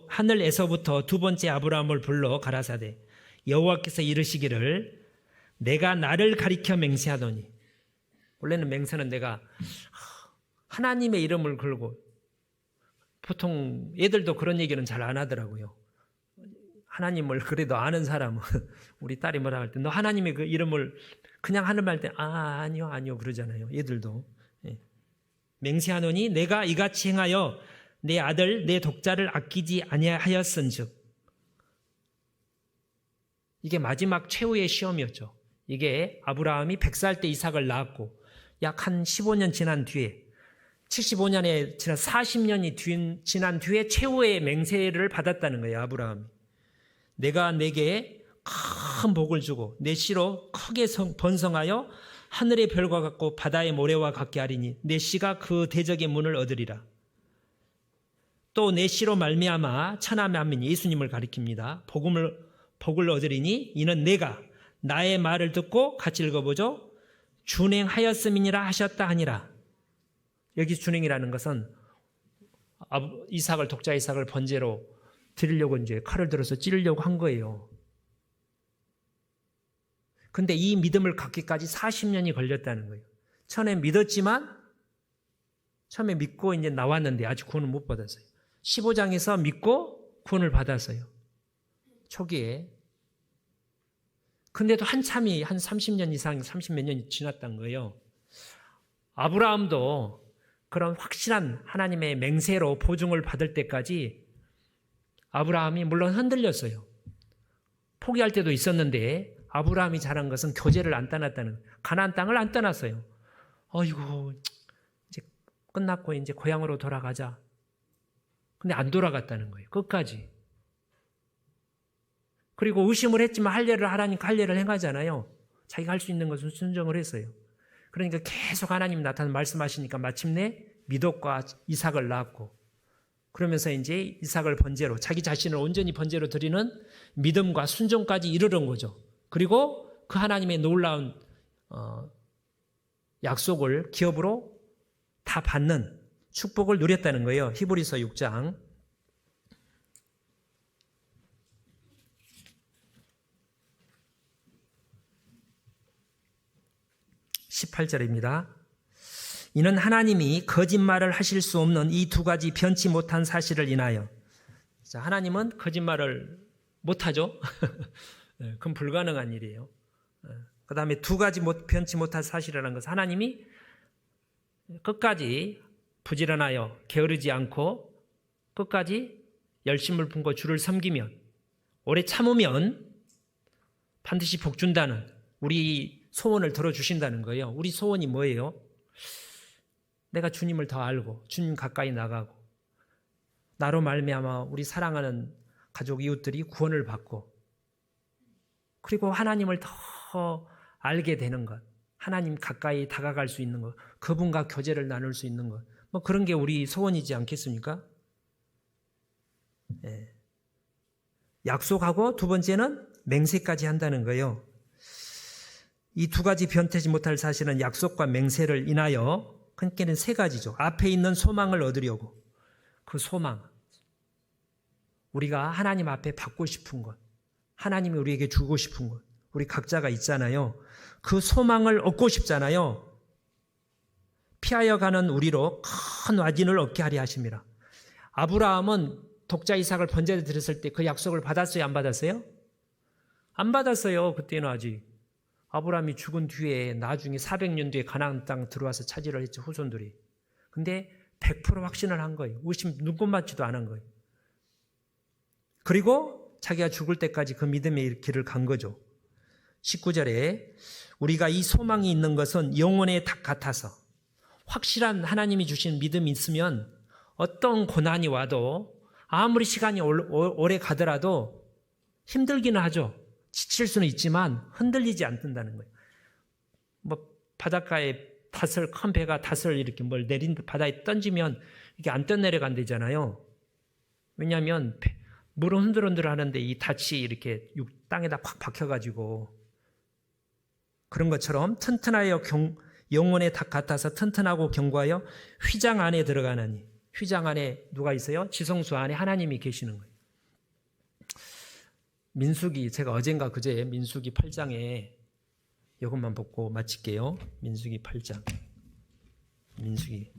하늘에서부터 두 번째 아브라함을 불러 가라사대 여호와께서 이르시기를 내가 나를 가리켜 맹세하더니, 원래는 맹세는 내가 하나님의 이름을 걸고, 보통 애들도 그런 얘기는 잘 안 하더라고요. 하나님을 그래도 아는 사람은 우리 딸이 뭐라 할 때 너 하나님의 그 이름을 그냥 하는 말 때 아니요 그러잖아요. 애들도. 맹세하노니 내가 이같이 행하여 내 아들 내 독자를 아끼지 아니하였은즉. 이게 마지막 최후의 시험이었죠. 이게 아브라함이 100살 때 이삭을 낳았고 약 한 15년 지난 뒤에 75년에 지난 40년이 지난 뒤에 최후의 맹세를 받았다는 거예요. 아브라함이. 내가 내게 큰 복을 주고 내 씨로 크게 번성하여 하늘의 별과 같고 바다의 모래와 같게 하리니 내 씨가 그 대적의 문을 얻으리라. 또 내 씨로 말미암아 천하 만민이, 예수님을 가리킵니다. 복을 얻으리니 이는 내가 나의 말을 듣고 같이 읽어보죠. 준행하였음이니라 하셨다 하니라. 여기 준행이라는 것은 독자 이삭을 번제로 드리려고 이제 칼을 들어서 찌르려고 한 거예요. 근데 이 믿음을 갖기까지 40년이 걸렸다는 거예요. 처음에 믿고 이제 나왔는데 아직 구원을 못 받았어요. 15장에서 믿고 구원을 받았어요. 초기에. 근데도 한참이 한 30년 이상, 30몇 년이 지났던 거예요. 아브라함도 그런 확실한 하나님의 맹세로 보증을 받을 때까지 아브라함이 물론 흔들렸어요. 포기할 때도 있었는데 아브라함이 잘한 것은 교제를 안 떠났다는, 가나안 땅을 안 떠났어요. 어이구, 이제 끝났고 이제 고향으로 돌아가자. 근데 안 돌아갔다는 거예요. 끝까지. 그리고 의심을 했지만 할례를 하라니까 할례를 행하잖아요. 자기가 할 수 있는 것은 순종을 했어요. 그러니까 계속 하나님 나타나 말씀하시니까 마침내 미독과 이삭을 낳았고, 그러면서 이제 이삭을 번제로, 자기 자신을 온전히 번제로 드리는 믿음과 순종까지 이르는 거죠. 그리고 그 하나님의 놀라운 약속을 기업으로 다 받는 축복을 누렸다는 거예요. 히브리서 6장 18절입니다. 이는 하나님이 거짓말을 하실 수 없는 이 두 가지 변치 못한 사실을 인하여. 자, 하나님은 거짓말을 못하죠. 그건 불가능한 일이에요. 그 다음에 두 가지 변치 못한 사실이라는 것은 하나님이 끝까지 부지런하여 게으르지 않고 끝까지 열심을 품고 주를 섬기면, 오래 참으면 반드시 복 준다는, 우리 소원을 들어주신다는 거예요. 우리 소원이 뭐예요? 내가 주님을 더 알고 주님 가까이 나가고 나로 말미암아 우리 사랑하는 가족 이웃들이 구원을 받고, 그리고 하나님을 더 알게 되는 것, 하나님 가까이 다가갈 수 있는 것, 그분과 교제를 나눌 수 있는 것, 뭐 그런 게 우리 소원이지 않겠습니까? 예. 약속하고 두 번째는 맹세까지 한다는 거예요. 이 두 가지 변태지 못할 사실은 약속과 맹세를 인하여, 그러니까는 세 가지죠. 앞에 있는 소망을 얻으려고, 그 소망, 우리가 하나님 앞에 받고 싶은 것, 하나님이 우리에게 주고 싶은 것, 우리 각자가 있잖아요. 그 소망을 얻고 싶잖아요. 피하여 가는 우리로 큰 와진을 얻게 하려 하심이라. 아브라함은 독자 이삭을 번제로 드렸을 때 그 약속을 받았어요? 안 받았어요? 안 받았어요. 그때는 아직. 아브라함이 죽은 뒤에 나중에 400년 뒤에 가나안 땅 들어와서 차지를 했죠. 후손들이. 근데 100% 확신을 한 거예요. 의심 눈꼽맞지도 않은 거예요. 그리고 자기가 죽을 때까지 그 믿음의 길을 간 거죠. 19절에 우리가 이 소망이 있는 것은 영혼의 닭 같아서, 확실한 하나님이 주신 믿음이 있으면 어떤 고난이 와도 아무리 시간이 오래 가더라도 힘들기는 하죠. 지칠 수는 있지만 흔들리지 않는다는 거예요. 뭐 바닷가에 큰 배가 닷을 이렇게 바다에 던지면 이게 안 떠내려간다잖아요. 왜냐하면 물은 흔들흔들 하는데 이 닻이 이렇게 땅에다 콱 박혀가지고 그런 것처럼 튼튼하여 영혼의 닭 같아서 튼튼하고 견고하여 휘장 안에 들어가나니. 휘장 안에 누가 있어요? 지성소 안에 하나님이 계시는 거예요. 민수기, 제가 어젠가 그제 민수기 8장에 이것만 보고 마칠게요. 민수기 8장. 민수기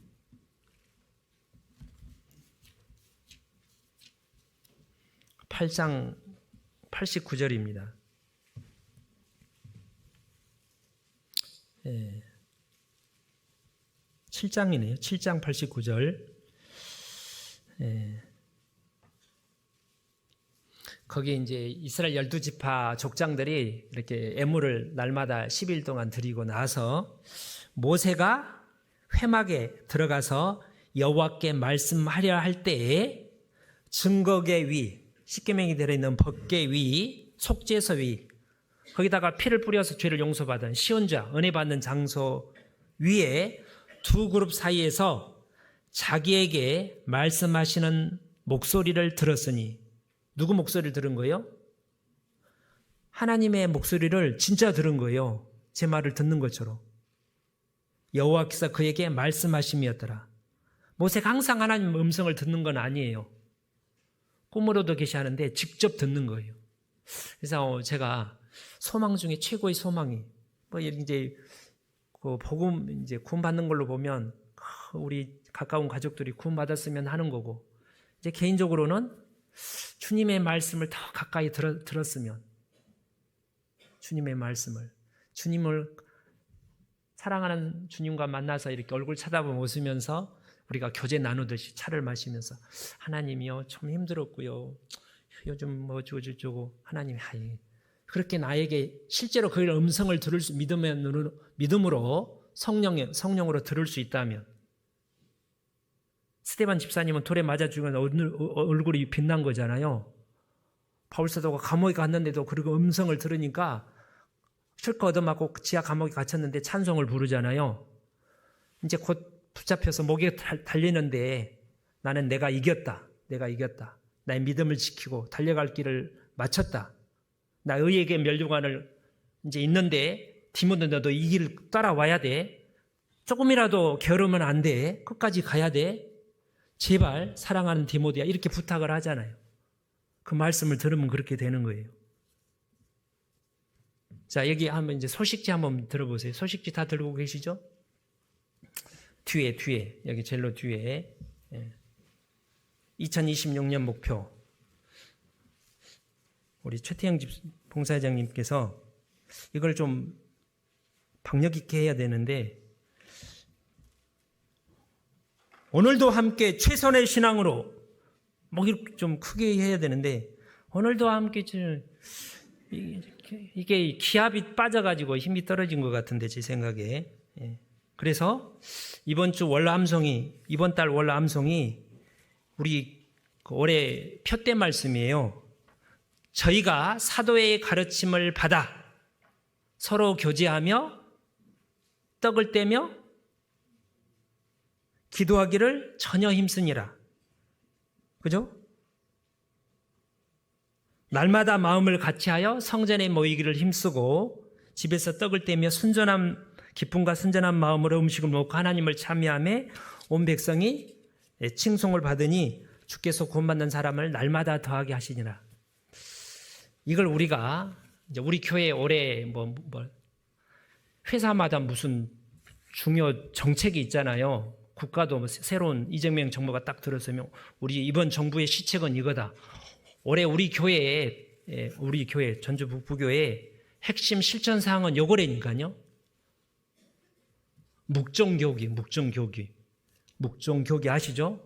8장 89절입니다. 예. 7장이네요. 7장 89절. 예. 거기 이제 이스라엘 12지파 족장들이 이렇게 예물을 날마다 10일 동안 드리고 나서 모세가 회막에 들어가서 여호와께 말씀하려 할 때에 증거계 위, 십계명이 들어있는 법계 위, 속죄서 위, 거기다가 피를 뿌려서 죄를 용서받은 시온자, 은혜 받는 장소 위에 두 그룹 사이에서 자기에게 말씀하시는 목소리를 들었으니, 누구 목소리를 들은 거예요? 하나님의 목소리를 진짜 들은 거예요. 제 말을 듣는 것처럼. 여호와께서 그에게 말씀하심이었더라. 모세가 항상 하나님 음성을 듣는 건 아니에요. 꿈으로도 계시하는데 직접 듣는 거예요. 그래서 제가 소망 중에 최고의 소망이 이제 그 복음 이제 구원 받는 걸로 보면 우리 가까운 가족들이 구원 받았으면 하는 거고, 이제 개인적으로는 주님의 말씀을 더 가까이 들었으면, 주님의 말씀을, 주님을 사랑하는 주님과 만나서 이렇게 얼굴 쳐다보며 웃으면서 우리가 교제 나누듯이 차를 마시면서 하나님이요 좀 힘들었고요, 요즘 뭐 어쩌고 하나님 하이, 그렇게 나에게 실제로 그 음성을 들을 수, 믿음으로 성령으로 들을 수 있다면, 스데반 집사님은 돌에 맞아 죽은 얼굴이 빛난 거잖아요. 바울사도가 감옥에 갔는데도 그리고 음성을 들으니까 실컷 얻어맞고 지하 감옥에 갇혔는데 찬송을 부르잖아요. 이제 곧 붙잡혀서 목에 달리는데 나는 내가 이겼다. 나의 믿음을 지키고 달려갈 길을 마쳤다. 나 의에게 멸류관을 이제 있는데 디모데 너도 이 길을 따라와야 돼. 조금이라도 게으르면 안 돼. 끝까지 가야 돼. 제발 사랑하는 디모데야, 이렇게 부탁을 하잖아요. 그 말씀을 들으면 그렇게 되는 거예요. 자, 여기 한번 이제 소식지 한번 들어보세요. 소식지 다 들고 계시죠? 뒤에 여기 젤로 뒤에 2026년 목표, 우리 최태영 봉사장님께서 이걸 좀 박력 있게 해야 되는데, 오늘도 함께 최선의 신앙으로, 뭐 이렇게 좀 크게 해야 되는데, 오늘도 함께 이게 기압이 빠져가지고 힘이 떨어진 것 같은데, 제 생각에. 그래서 이번 달 월 암송이 우리 올해 표대 말씀이에요. 저희가 사도의 가르침을 받아 서로 교제하며 떡을 떼며 기도하기를 전혀 힘쓰니라. 그죠? 날마다 마음을 같이하여 성전에 모이기를 힘쓰고 집에서 떡을 떼며 기쁨과 순전한 마음으로 음식을 먹고 하나님을 참여하며 온 백성이 칭송을 받으니 주께서 구원받는 사람을 날마다 더하게 하시니라. 이걸 우리가 이제 우리 교회 올해 회사마다 무슨 중요 정책이 있잖아요. 국가도 새로운 이재명 정부가 딱 들었으면 우리 이번 정부의 시책은 이거다. 올해 우리 교회 전주 북부교회 핵심 실천 사항은 요거라니까요. 묵종교기 아시죠?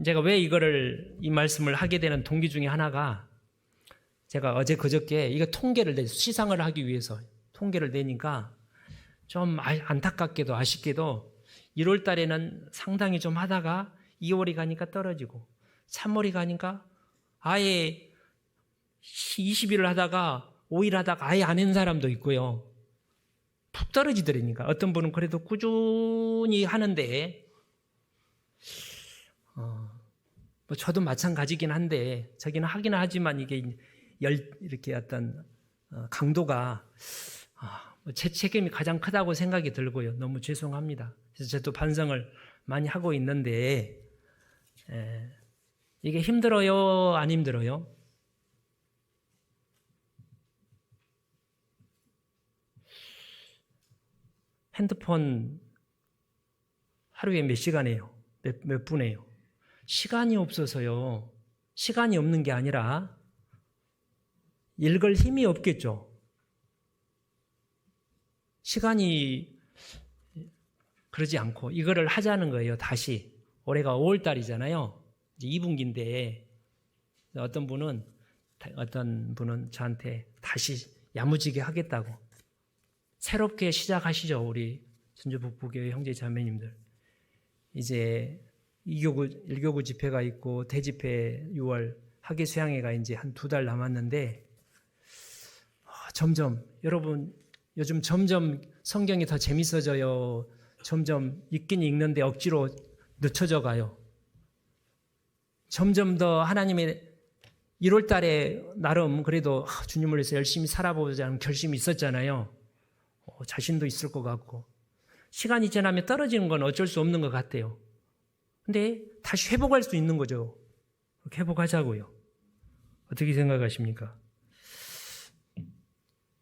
제가 왜 이 말씀을 하게 되는 동기 중에 하나가, 제가 어제 그저께 이거 시상을 하기 위해서 통계를 내니까 좀 안타깝게도 아쉽게도 1월 달에는 상당히 좀 하다가 2월이 가니까 떨어지고 3월이 가니까 아예 20일을 하다가 5일 하다가 아예 안 한 사람도 있고요. 푹 떨어지더라니까. 어떤 분은 그래도 꾸준히 하는데 뭐 저도 마찬가지긴 한데 저기는 하긴 하지만 이게 이렇게 어떤 강도가 제 책임이 가장 크다고 생각이 들고요. 너무 죄송합니다. 그래서 저도 반성을 많이 하고 있는데 이게 힘들어요? 안 힘들어요? 핸드폰 하루에 몇 시간 해요? 몇 분 해요? 시간이 없어서요. 시간이 없는 게 아니라 읽을 힘이 없겠죠. 시간이 그러지 않고 이거를 하자는 거예요. 다시. 올해가 5월달이잖아요. 이제 2분기인데 어떤 분은 저한테 다시 야무지게 하겠다고. 새롭게 시작하시죠. 우리 순주북부교회 형제 자매님들. 이제 1교구 집회가 있고 대집회 6월 학예 수양회가 이제 한 2달 남았는데 점점 여러분 요즘 점점 성경이 더 재밌어져요. 점점 읽긴 읽는데 억지로 늦춰져 가요. 점점 더 하나님의 1월 달에 나름 그래도 주님을 위해서 열심히 살아보자는 결심이 있었잖아요. 자신도 있을 것 같고 시간이 지나면 떨어지는 건 어쩔 수 없는 것 같아요. 근데 다시 회복할 수 있는 거죠. 그렇게 회복하자고요. 어떻게 생각하십니까?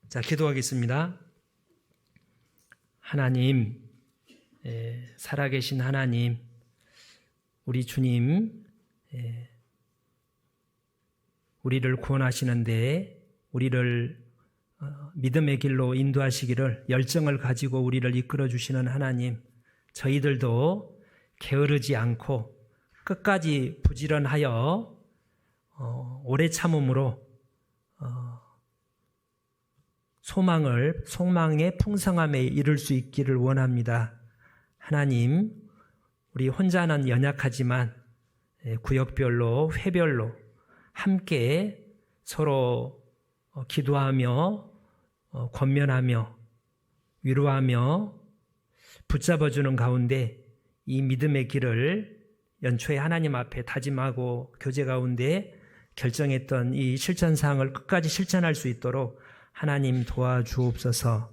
자, 기도하겠습니다. 하나님, 살아계신 하나님, 우리 주님, 우리를 구원하시는데 우리를 믿음의 길로 인도하시기를 열정을 가지고 우리를 이끌어 주시는 하나님, 저희들도 게으르지 않고 끝까지 부지런하여 오래 참음으로 소망의 풍성함에 이를 수 있기를 원합니다. 하나님, 우리 혼자는 연약하지만 구역별로 회별로 함께 서로 기도하며 권면하며 위로하며 붙잡아주는 가운데 이 믿음의 길을 연초에 하나님 앞에 다짐하고 교제 가운데 결정했던 이 실천사항을 끝까지 실천할 수 있도록 하나님 도와주옵소서.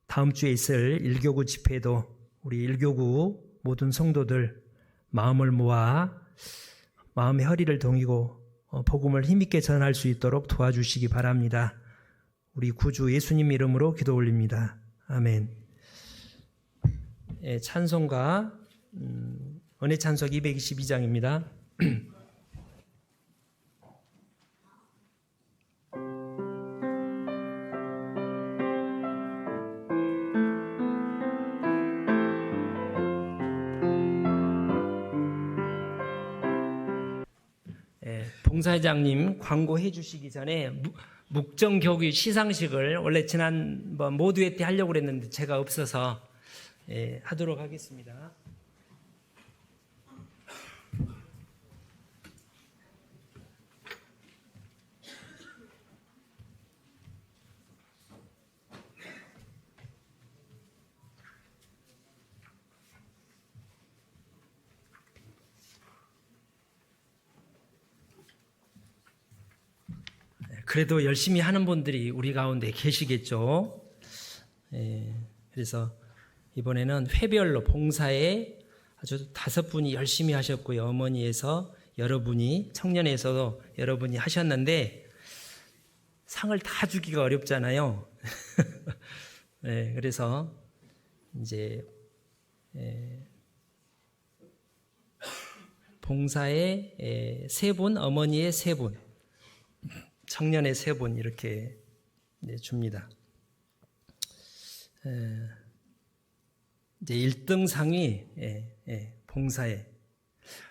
다음 주에 있을 1교구 집회도 우리 1교구 모든 성도들 마음을 모아 마음의 허리를 동이고 복음을 힘있게 전할 수 있도록 도와주시기 바랍니다. 우리 구주 예수님 이름으로 기도 올립니다. 아멘. 찬송가 은혜 찬송 222장입니다. 봉사장님 광고해 주시기 전에 묵정교육 시상식을 원래 지난번 모두회 때 하려고 그랬는데 제가 없어서 하도록 하겠습니다. 그래도 열심히 하는 분들이 우리 가운데 계시겠죠. 그래서 이번에는 회별로 봉사에 아주 5분이 열심히 하셨고요. 어머니에서 여러분이, 청년에서도 여러분이 하셨는데 상을 다 주기가 어렵잖아요. 그래서 이제 봉사에 3분, 어머니의 3분, 청년의 3분 이렇게 줍니다. 이제 1등상이 봉사에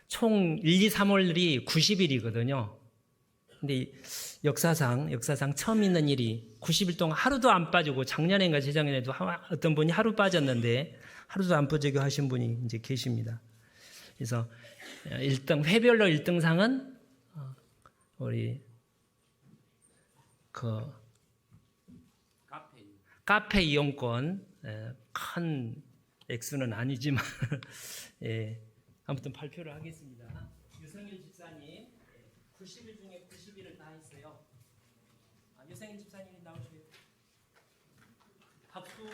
총 1, 2, 3월이 90일이거든요. 근데 역사상 처음 있는 일이 90일 동안 하루도 안 빠지고 작년인가 재작년에도 어떤 분이 하루 빠졌는데 하루도 안 빠지게 하신 분이 이제 계십니다. 그래서 1등 회별로 1등상은 우리 카페 이용권 큰 액수는 아니지만 예, 아무튼 발표를 하겠습니다. 유성일 집사님 90일 중에 90일을 다 했어요. 유성일 집사님이 나오시고요. 박수.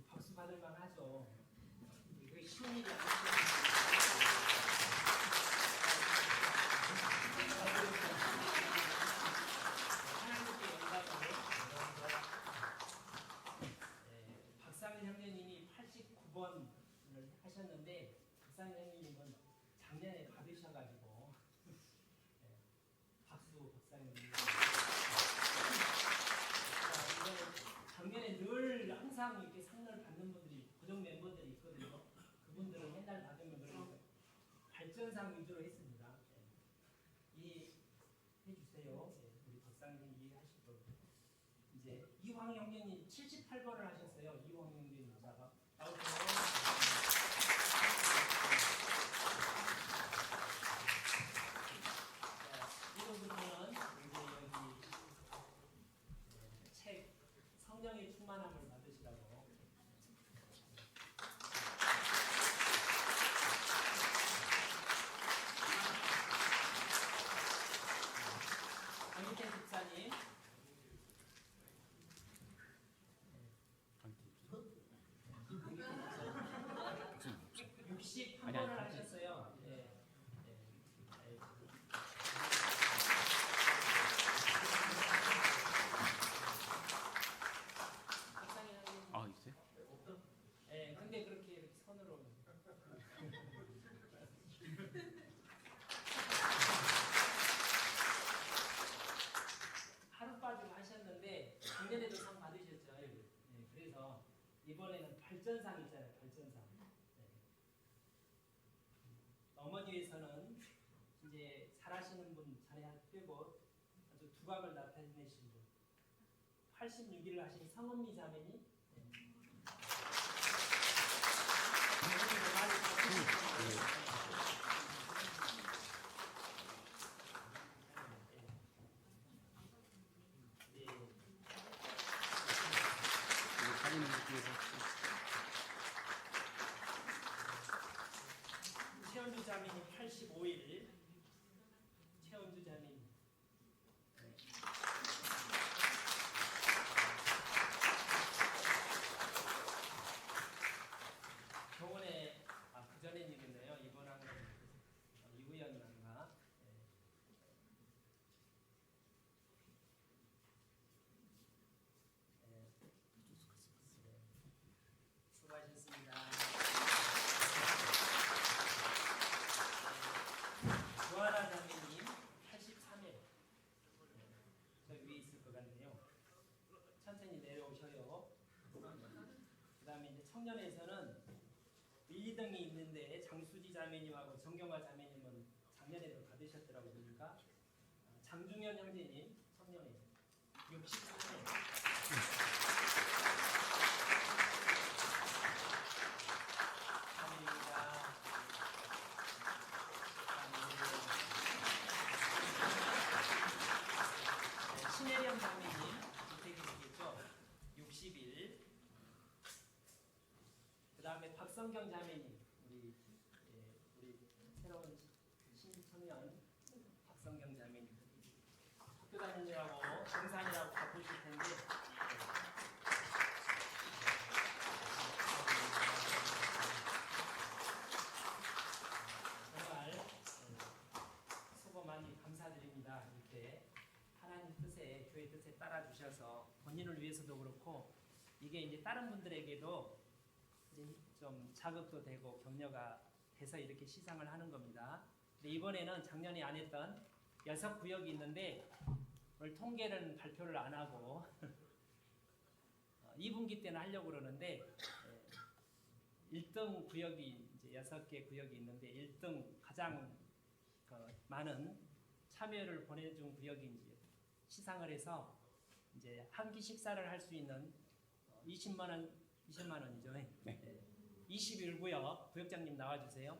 박수 받을 만하죠. 이거 쉬운 일이 아니죠. 하나님께 영광을. 박상일 형제님이 89번을 하셨는데 박상일 형제님은 작년에 받으셔가지고 박수 박상일. 작년에 늘 항상 이렇게 상을 받는 분들이 고정 멤버들이 있거든요. 그분들은 맨날 받으면 그러니까 발전상 위주로 했습니다. 이해해 주세요. 우리 박상님 이해하시도록. 이제 이황 형제님 78번을 하셨어요. 이황 형제님 자가 나오세요. 이분들은 이제 여기 책 성령의 충만함을 받으시라고. 강희태 집사님 61번을 하셨어요. 아, 있어요? 근데 그렇게 이렇게 선으로 하루 빠지고 하셨는데 작년에도 상 받으셨죠. 그래서 이번에는 발전상 있잖아요. 발전상. 어머니에서는 이제 잘하시는 분 자네 빼고 아주 두각을 나타내신 분. 86일을 하신 성은미 자매님. 사진을 위해서 최원주 자매님 85일. 최원주 자매님. 병원에 그 전에 있는데요. 입원한 건 이후연 양가. 수고하셨습니다. 조하나 자매님 83일. 저 위에 있을 것 같네요. 천천히 내려오셔요. 그 다음에 이제 청년에서는 밀리등이 있는데 장수지 자매님하고 정경화 자매님은 작년에도 받으셨더라고 보니까 장중현 형제님 청년에 63일. 신혜령 자매님 밑에 계시겠죠? 60일. 그 다음에 박성경 자매님 우리 새로운 신청년 박성경 자매님 학교 다니느라고 등산이라고 바쁘실 텐데 정말 수고 많이 감사드립니다. 이렇게 하나님 뜻에 교회 뜻에 따라 주셔서 본인을 위해서도 그렇고 이게 이제 다른 분들에게도 이제 좀 자극도 되고 격려가 돼서 이렇게 시상을 하는 겁니다. 근데 이번에는 작년에 안 했던 6구역이 있는데 오늘 통계는 발표를 안 하고 2분기 때는 하려고 그러는데 1등 구역이 이제 6개 구역이 있는데 1등 가장 많은 참여를 보내준 구역이 이제 시상을 해서 이제 한 끼 식사를 할 수 있는 20만 원이죠. 네. 21구역 구역장님 나와주세요.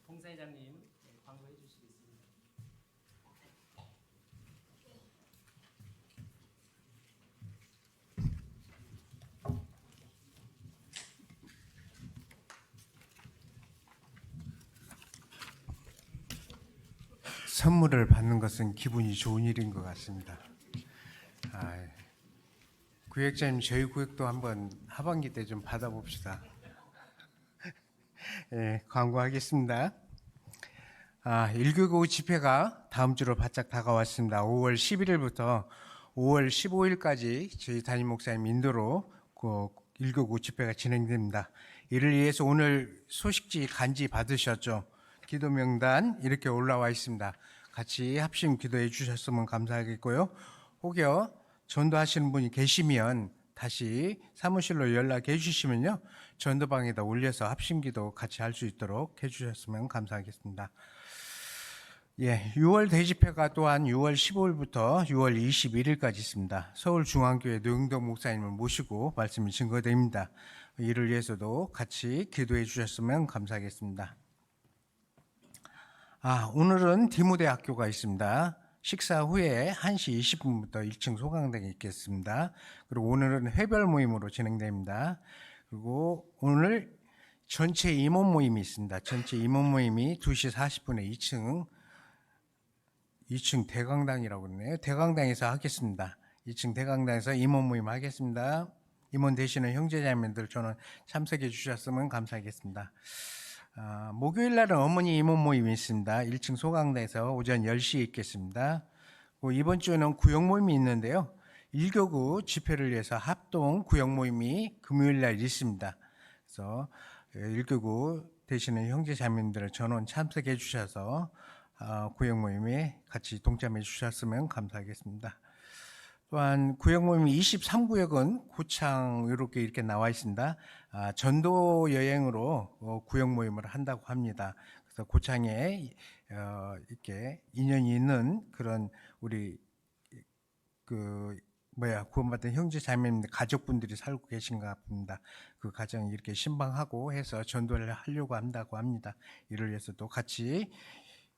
봉사회장님 광고해 주시겠습니다. 선물을 받는 것은 기분이 좋은 일인 것 같습니다. 구역장님, 저희 구역도 한번 하반기 때 좀 받아봅시다. 예, 광고하겠습니다. 199 집회가 다음 주로 바짝 다가왔습니다. 5월 11일부터 5월 15일까지 저희 담임 목사님 인도로 199 집회가 진행됩니다. 이를 위해서 오늘 소식지 간지 받으셨죠? 기도 명단 이렇게 올라와 있습니다. 같이 합심 기도해 주셨으면 감사하겠고요. 혹여 전도하시는 분이 계시면 다시 사무실로 연락해 주시면요, 전도방에다 올려서 합심 기도 같이 할 수 있도록 해 주셨으면 감사하겠습니다. 예, 6월 대집회가 또한 6월 15일부터 6월 21일까지 있습니다. 서울중앙교회 노영덕 목사님을 모시고 말씀이 증거됩니다. 이를 위해서도 같이 기도해 주셨으면 감사하겠습니다. 오늘은 디모데학교가 있습니다. 식사 후에 1시 20분부터 1층 소강당에 있겠습니다. 그리고 오늘은 회별 모임으로 진행됩니다. 그리고 오늘 전체 임원 모임이 있습니다. 전체 임원 모임이 2시 40분에 2층 대강당이라고 그러네요. 대강당에서 하겠습니다. 2층 대강당에서 임원 모임 하겠습니다. 임원 되시는 형제자매들 저는 참석해 주셨으면 감사하겠습니다. 목요일 날은 어머니 임원 모임이 있습니다. 1층 소강당에서 오전 10시에 있겠습니다. 이번 주에는 구역 모임이 있는데요. 1교구 집회를 위해서 합동 구역 모임이 금요일 날 있습니다. 그래서 1교구 되시는 형제자매님들 전원 참석해 주셔서 구역 모임에 같이 동참해 주셨으면 감사하겠습니다. 또한 구역 모임이 23구역은 고창 이렇게 나와 있습니다. 전도 여행으로 구역 모임을 한다고 합니다. 그래서 고창에 이렇게 인연이 있는 그런 우리 구원받은 형제 자매님들 가족분들이 살고 계신가 봅니다. 그 가정 이렇게 신방하고 해서 전도를 하려고 한다고 합니다. 이를 위해서도 같이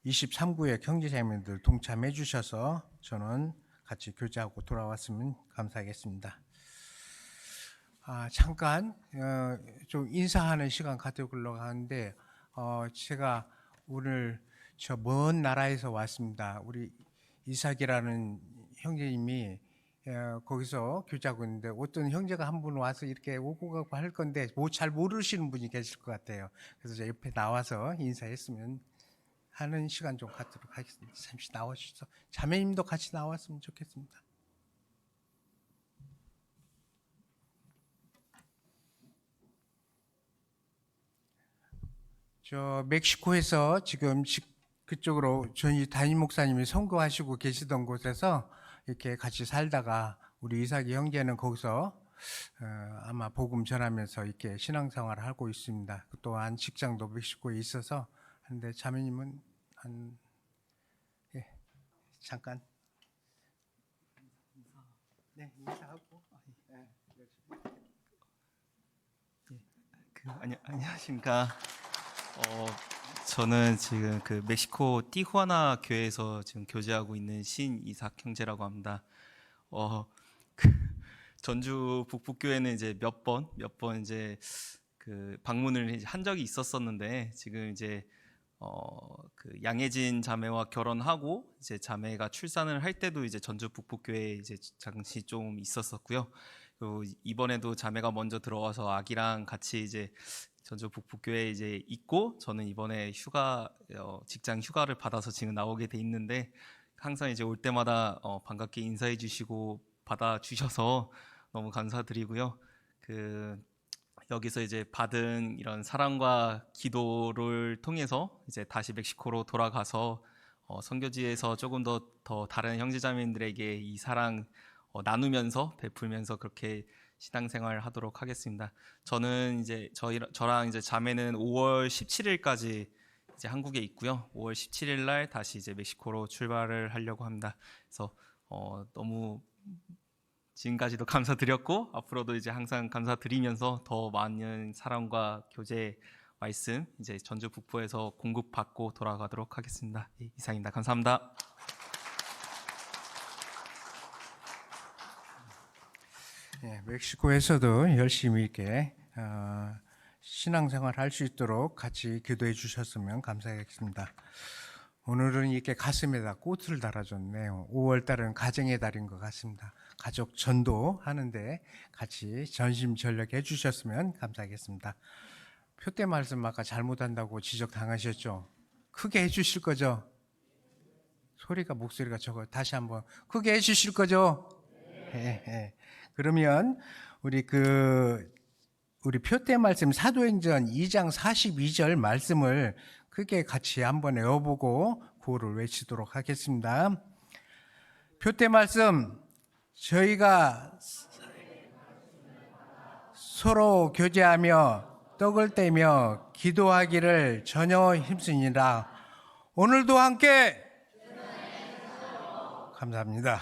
23구역 형제 자매님들 동참해 주셔서 저는 같이 교제하고 돌아왔으면 감사하겠습니다. 잠깐 좀 인사하는 시간 가져보려고 하는데 제가 오늘 저 먼 나라에서 왔습니다. 우리 이삭이라는 형제님이 거기서 교제하고 있는데 어떤 형제가 한 분 와서 이렇게 오고 가고 할 건데 잘 모르시는 분이 계실 것 같아요. 그래서 저 옆에 나와서 인사했으면 하는 시간 좀 갖도록 하겠습니다. 잠시 나와주셔서 자매님도 같이 나왔으면 좋겠습니다. 저 멕시코에서 지금 그쪽으로 저희 담임 목사님이 선교하시고 계시던 곳에서 이렇게 같이 살다가 우리 이삭이 형제는 거기서 아마 복음 전하면서 이렇게 신앙생활을 하고 있습니다. 또한 직장도 멕시코에 있어서 하는데 자매님은 잠깐 인사하고 안녕하십니까. 저는 지금 그 멕시코 티후아나 교회에서 지금 교제하고 있는 신이삭 형제라고 합니다. 전주 북부교회는 이제 몇 번 이제 그 방문을 이제 한 적이 있었었는데 지금 이제 그 양혜진 자매와 결혼하고 이제 자매가 출산을 할 때도 이제 전주 북부교회에 이제 잠시 좀 있었었고요. 그리고 이번에도 자매가 먼저 들어와서 아기랑 같이 이제 전주 북부교회에 이제 있고 저는 이번에 직장 휴가를 받아서 지금 나오게 돼 있는데 항상 이제 올 때마다 반갑게 인사해 주시고 받아 주셔서 너무 감사드리고요. 여기서 이제 받은 이런 사랑과 기도를 통해서 이제 다시 멕시코로 돌아가서 선교지에서 조금 더 다른 형제자매님들에게 이 사랑 나누면서 베풀면서 그렇게 신앙생활 하도록 하겠습니다. 저는 이제 저랑 이제 자매는 5월 17일까지 이제 한국에 있고요. 5월 17일 날 다시 이제 멕시코로 출발을 하려고 합니다. 그래서 너무 지금까지도 감사드렸고 앞으로도 이제 항상 감사드리면서 더 많은 사랑과 교제 말씀 이제 전주 북부에서 공급받고 돌아가도록 하겠습니다. 예, 이상입니다. 감사합니다. 예, 멕시코에서도 열심히 있게 신앙생활 할 수 있도록 같이 기도해 주셨으면 감사하겠습니다. 오늘은 이렇게 가슴에다 꽃을 달아줬네요. 5월 달은 가정의 달인 것 같습니다. 가족 전도 하는데 같이 전심전력해 주셨으면 감사하겠습니다. 표대 말씀 아까 잘못한다고 지적당하셨죠? 크게 해주실 거죠? 목소리가 적어. 다시 한번 크게 해주실 거죠? 예, 예. 그러면 우리 표대 말씀 사도행전 2장 42절 말씀을 크게 같이 한번 외워보고 구호를 외치도록 하겠습니다. 표대 말씀, 저희가 서로 교제하며 떡을 떼며 기도하기를 전혀 힘쓰니라. 오늘도 함께 감사합니다.